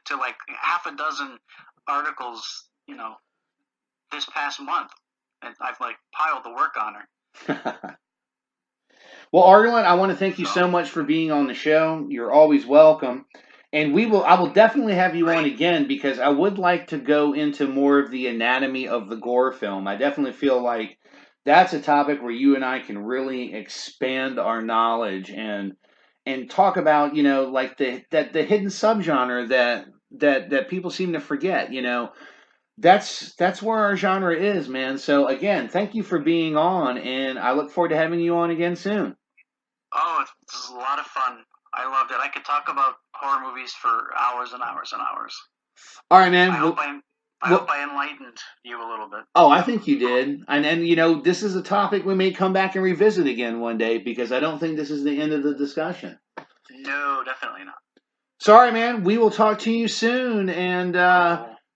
to like half a dozen articles, this past month. And I've piled the work on her. Well, Argalin, I want to thank you so much for being on the show. You're always welcome. And I will definitely have you on again because I would like to go into more of the anatomy of the gore film. I definitely feel like that's a topic where you and I can really expand our knowledge and talk about, like the hidden subgenre that people seem to forget, That's where our genre is, man. So again, thank you for being on, and I look forward to having you on again soon. Oh, this is a lot of fun. I loved it. I could talk about horror movies for hours and hours and hours. All right, man. I hope I enlightened you a little bit. Oh, I think you did. And this is a topic we may come back and revisit again one day because I don't think this is the end of the discussion. No, definitely not. Sorry, man. We will talk to you soon, and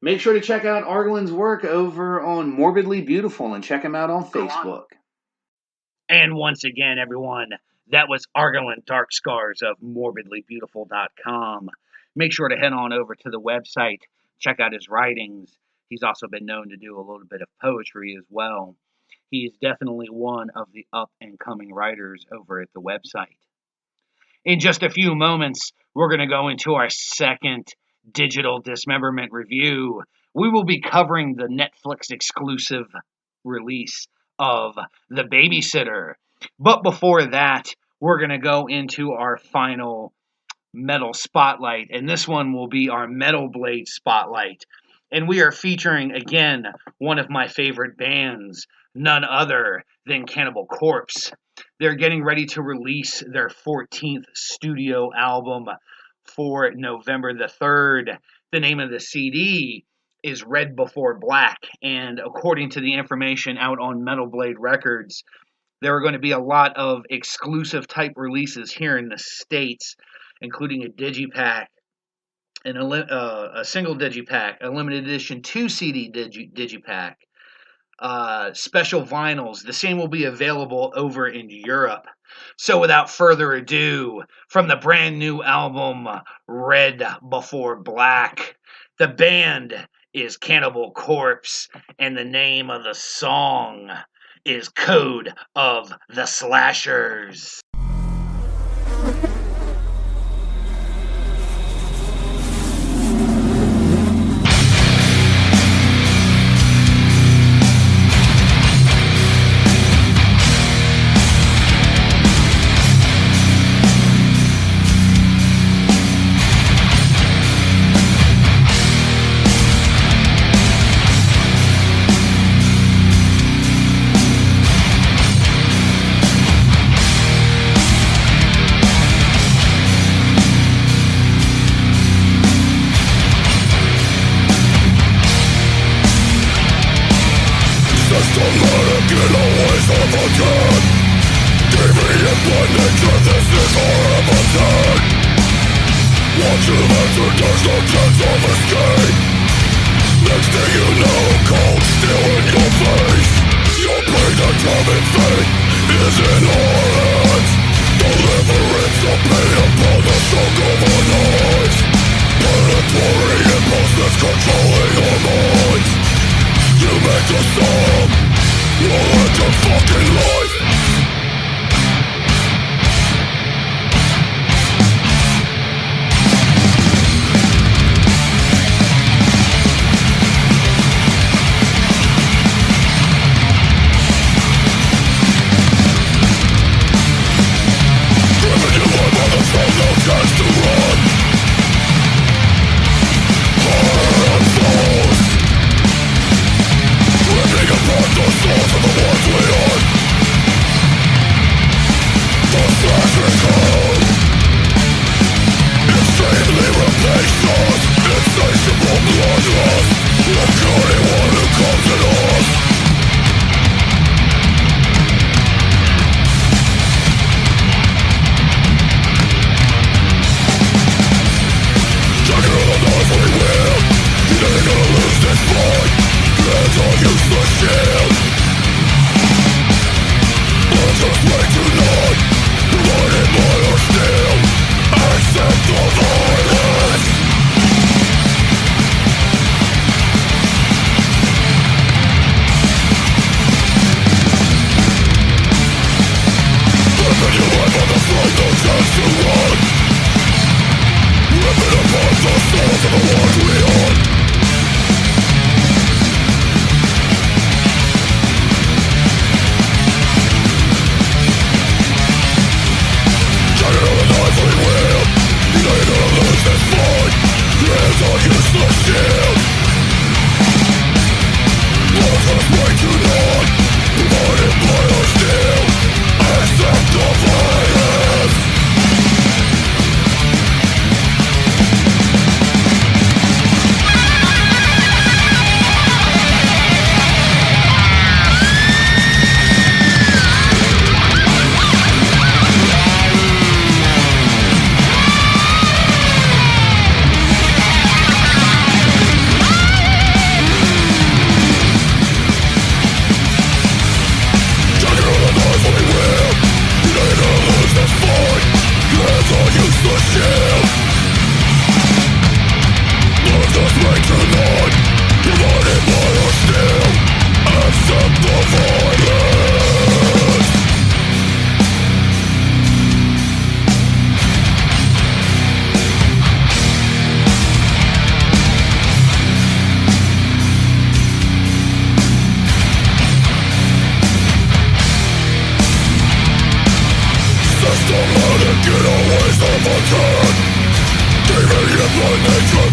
make sure to check out Argalin's work over on Morbidly Beautiful and check him out on Facebook. And once again, everyone, that was Argalin Darkscars of MorbidlyBeautiful.com. make sure to head on over to the website, check out his writings. He's also been known to do a little bit of poetry as well. He is definitely one of the up-and-coming writers over at the website. In just a few moments, we're going to go into our second digital dismemberment review. We will be covering the Netflix exclusive release of The Babysitter. But before that, we're going to go into our final metal spotlight, and this one will be our Metal Blade spotlight. And we are featuring, again, one of my favorite bands, none other than Cannibal Corpse. They're getting ready to release their 14th studio album for November the 3rd. The name of the CD is Red Before Black, and according to the information out on Metal Blade Records, there are going to be a lot of exclusive type releases here in the States, including a digipack, a single digipack, a limited edition 2-CD digipack, special vinyls. The same will be available over in Europe. So without further ado, from the brand new album Red Before Black, the band is Cannibal Corpse, and the name of the song is Code of the Slashers.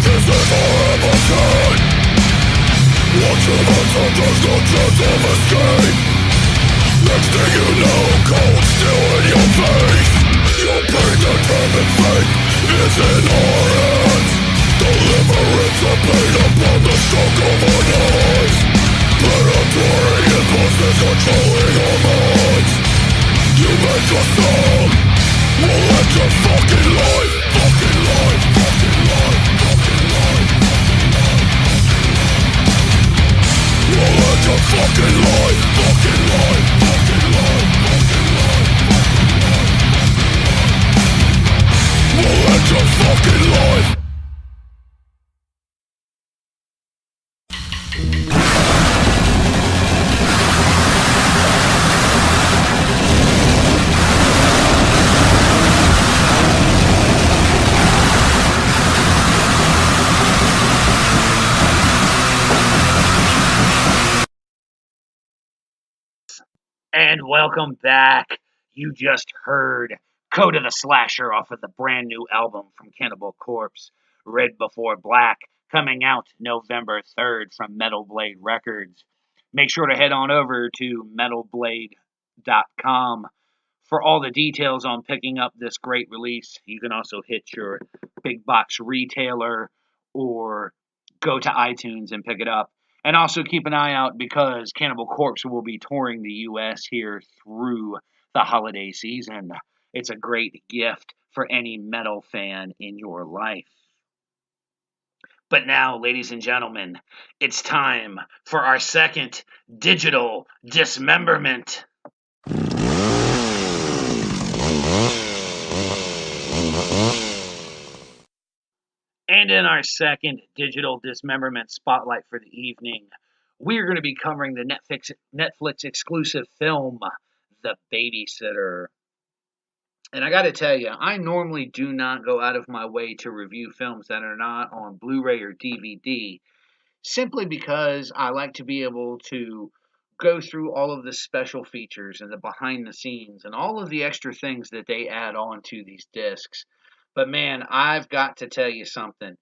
This is our episode. Watch your hands and there's no chance of escape. Next thing you know, cold still in your face. Your predetermined fate is in our hands. Deliverance of pain upon the stroke of our knives. Predatory impulses controlling our minds. You make us numb. We'll end your fucking life. Fucking life. Fucking life. Fucking life. We'll end your fucking life. Fucking life. Fucking life. Fucking life. We'll end your fucking life. And welcome back. You just heard Code of the Slasher off of the brand new album from Cannibal Corpse, Red Before Black, coming out November 3rd from Metal Blade Records. Make sure to head on over to metalblade.com for all the details on picking up this great release. You can also hit your big box retailer or go to iTunes and pick it up. And also keep an eye out because Cannibal Corpse will be touring the U.S. here through the holiday season. It's a great gift for any metal fan in your life. But now, ladies and gentlemen, it's time for our second digital dismemberment. And in our second digital dismemberment spotlight for the evening, we're going to be covering the Netflix exclusive film, The Babysitter. And I got to tell you, I normally do not go out of my way to review films that are not on Blu-ray or DVD, simply because I like to be able to go through all of the special features and the behind the scenes and all of the extra things that they add on to these discs. But man, I've got to tell you something.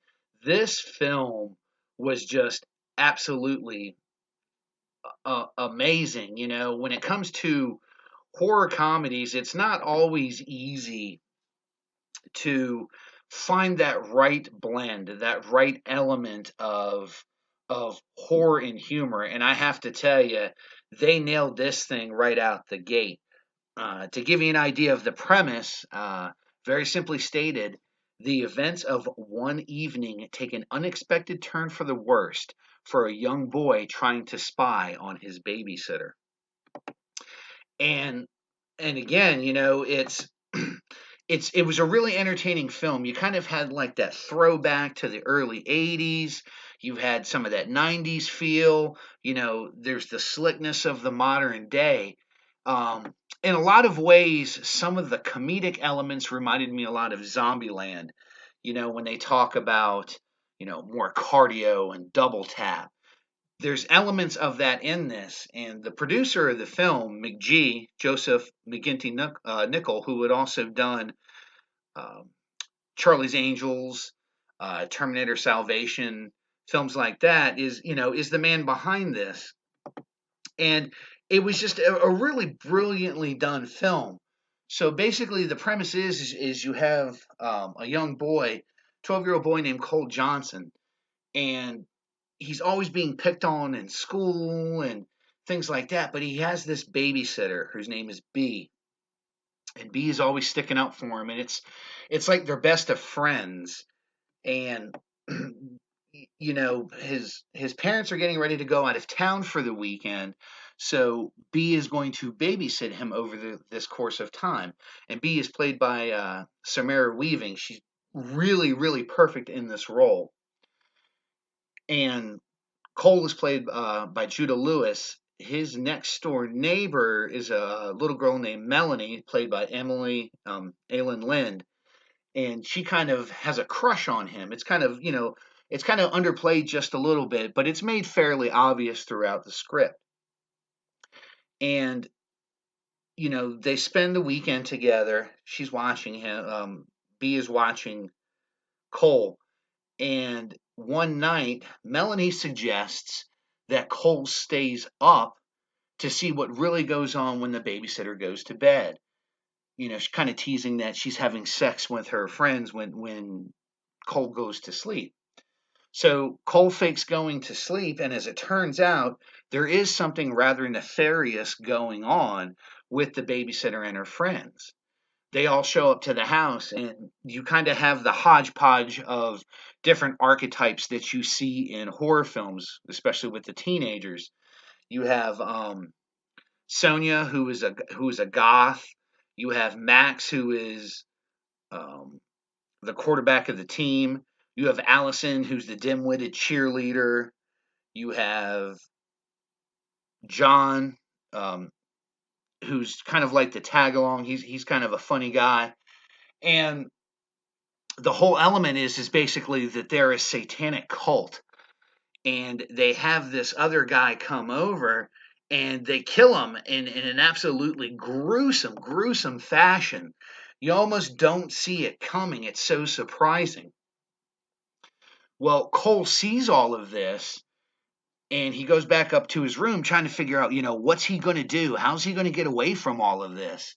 This film was just absolutely amazing. You know, when it comes to horror comedies, it's not always easy to find that right blend, that right element of horror and humor. And I have to tell you, they nailed this thing right out the gate. To give you an idea of the premise, very simply stated, the events of one evening take an unexpected turn for the worst for a young boy trying to spy on his babysitter. And again, you know, it was a really entertaining film. You kind of had like that throwback to the early 80s. You had some of that 90s feel. You know, there's the slickness of the modern day. In a lot of ways, some of the comedic elements reminded me a lot of Zombieland. You know, when they talk about, you know, more cardio and double tap. There's elements of that in this. And the producer of the film, Joseph McGinty Nicol, who had also done Charlie's Angels, Terminator Salvation, films like that, is the man behind this. And it was just a really brilliantly done film. So basically, the premise is you have a young boy, 12-year-old boy named Cole Johnson, and he's always being picked on in school and things like that. But he has this babysitter whose name is B, and B is always sticking up for him, and it's like they're best of friends. And you know, his parents are getting ready to go out of town for the weekend, so B is going to babysit him over this course of time. And B is played by Samara Weaving. She's really, really perfect in this role. And Cole is played by Judah Lewis. His next door neighbor is a little girl named Melanie, played by Emily Aylan Lind. And she kind of has a crush on him. It's kind of, it's kind of underplayed just a little bit, but it's made fairly obvious throughout the script. And, they spend the weekend together. She's watching him. B is watching Cole. And one night, Melanie suggests that Cole stays up to see what really goes on when the babysitter goes to bed. She's kind of teasing that she's having sex with her friends when Cole goes to sleep. So Cole fakes going to sleep, and as it turns out, there is something rather nefarious going on with the babysitter and her friends. They all show up to the house, and you kind of have the hodgepodge of different archetypes that you see in horror films, especially with the teenagers. You have Sonia, who is a goth. You have Max, who is the quarterback of the team. You have Allison, who's the dim-witted cheerleader. You have John, who's kind of like the tag-along. He's kind of a funny guy. And the whole element is basically that they're a satanic cult. And they have this other guy come over, and they kill him in an absolutely gruesome fashion. You almost don't see it coming. It's so surprising. Well, Cole sees all of this, and he goes back up to his room trying to figure out, what's he going to do? How's he going to get away from all of this?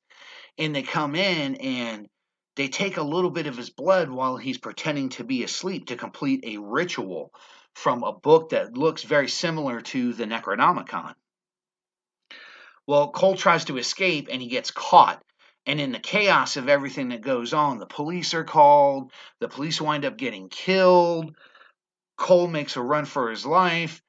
And they come in, and they take a little bit of his blood while he's pretending to be asleep to complete a ritual from a book that looks very similar to the Necronomicon. Well, Cole tries to escape, and he gets caught. And in the chaos of everything that goes on, the police are called. The police wind up getting killed. Cole makes a run for his life.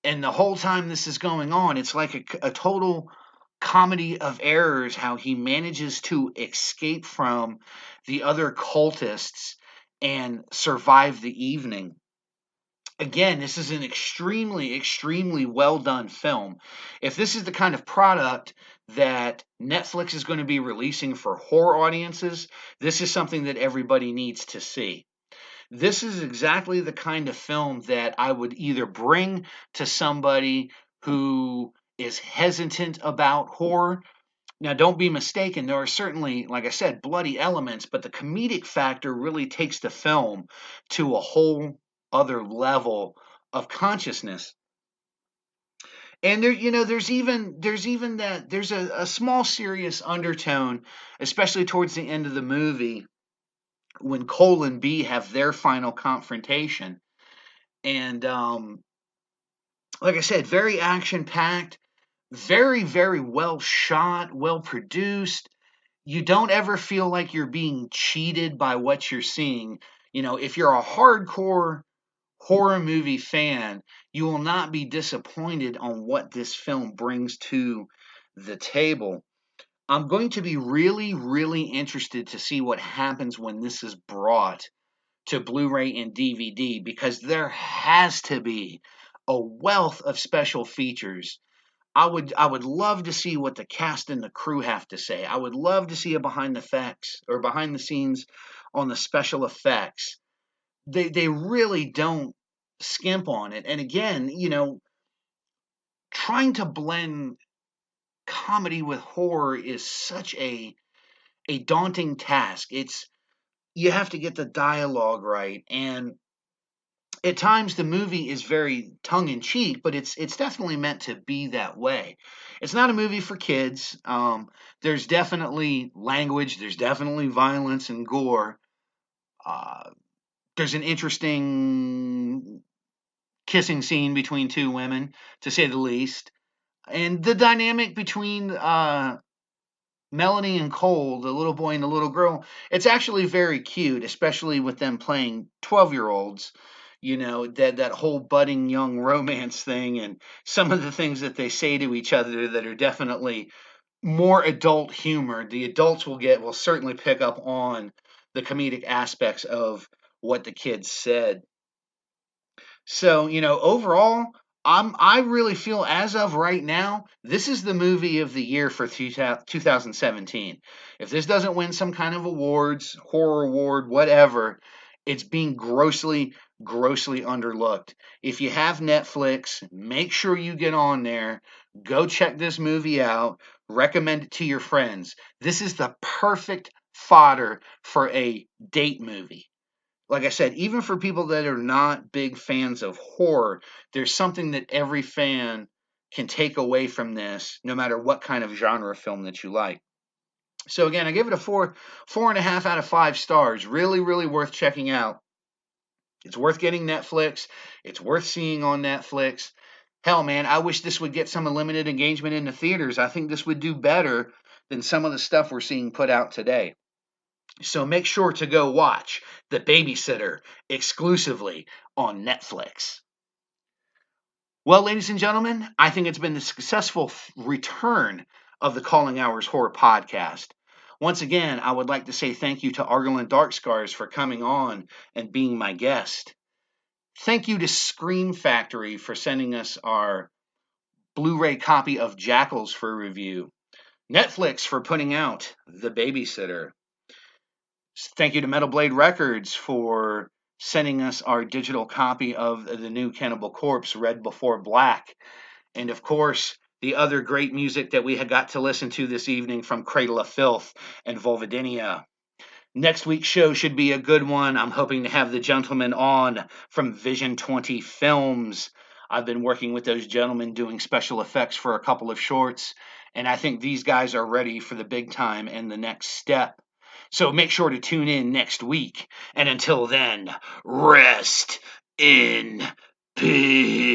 And the whole time this is going on, it's like a total comedy of errors how he manages to escape from the other cultists and survive the evening. Again, this is an extremely well done film. If this is the kind of product that Netflix is going to be releasing for horror audiences, this is something that everybody needs to see. This is exactly the kind of film that I would either bring to somebody who is hesitant about horror. Now, don't be mistaken, there are certainly, like I said, bloody elements, but the comedic factor really takes the film to a whole other level of consciousness. And there's a small serious undertone, especially towards the end of the movie, when Cole and B have their final confrontation. And like I said, very action-packed, very well shot, well produced. You don't ever feel like you're being cheated by what you're seeing. If you're a hardcore horror movie fan, you will not be disappointed on what this film brings to the table. I'm going to be really interested to see what happens when this is brought to Blu-ray and DVD, because there has to be a wealth of special features. I would love to see what the cast and the crew have to say. I would love to see a behind the scenes on the special effects. They really don't skimp on it. And again, trying to blend comedy with horror is such a daunting task. You have to get the dialogue right, and at times the movie is very tongue-in-cheek, but it's definitely meant to be that way. It's not a movie for kids. There's definitely language, there's definitely violence and gore. There's an interesting kissing scene between two women, to say the least. And the dynamic between Melanie and Cole, the little boy and the little girl, it's actually very cute, especially with them playing 12-year-olds. That whole budding young romance thing, and some of the things that they say to each other that are definitely more adult humor. The adults will certainly pick up on the comedic aspects of what the kids said. So, overall, I really feel, as of right now, this is the movie of the year for 2017. If this doesn't win some kind of awards, horror award, whatever, it's being grossly underlooked. If you have Netflix, make sure you get on there. Go check this movie out. Recommend it to your friends. This is the perfect fodder for a date movie. like I said, even for people that are not big fans of horror, there's something that every fan can take away from this, no matter what kind of genre film that you like. So again, I give it a 4.5 out of 5 stars. Really, really worth checking out. It's worth getting Netflix. It's worth seeing on Netflix. Hell, man, I wish this would get some limited engagement in the theaters. I think this would do better than some of the stuff we're seeing put out today. So make sure to go watch The Babysitter exclusively on Netflix. Well, ladies and gentlemen, I think it's been the successful return of the Calling Hours Horror Podcast. Once again, I would like to say thank you to Argalin Darkscars for coming on and being my guest. Thank you to Scream Factory for sending us our Blu-ray copy of Jackals for review. Netflix for putting out The Babysitter. Thank you to Metal Blade Records for sending us our digital copy of the new Cannibal Corpse, Red Before Black. And of course, the other great music that we had got to listen to this evening from Cradle of Filth and Vulvodynia. Next week's show should be a good one. I'm hoping to have the gentlemen on from Vision 20 Films. I've been working with those gentlemen doing special effects for a couple of shorts, and I think these guys are ready for the big time and the next step. So make sure to tune in next week. And until then, rest in peace.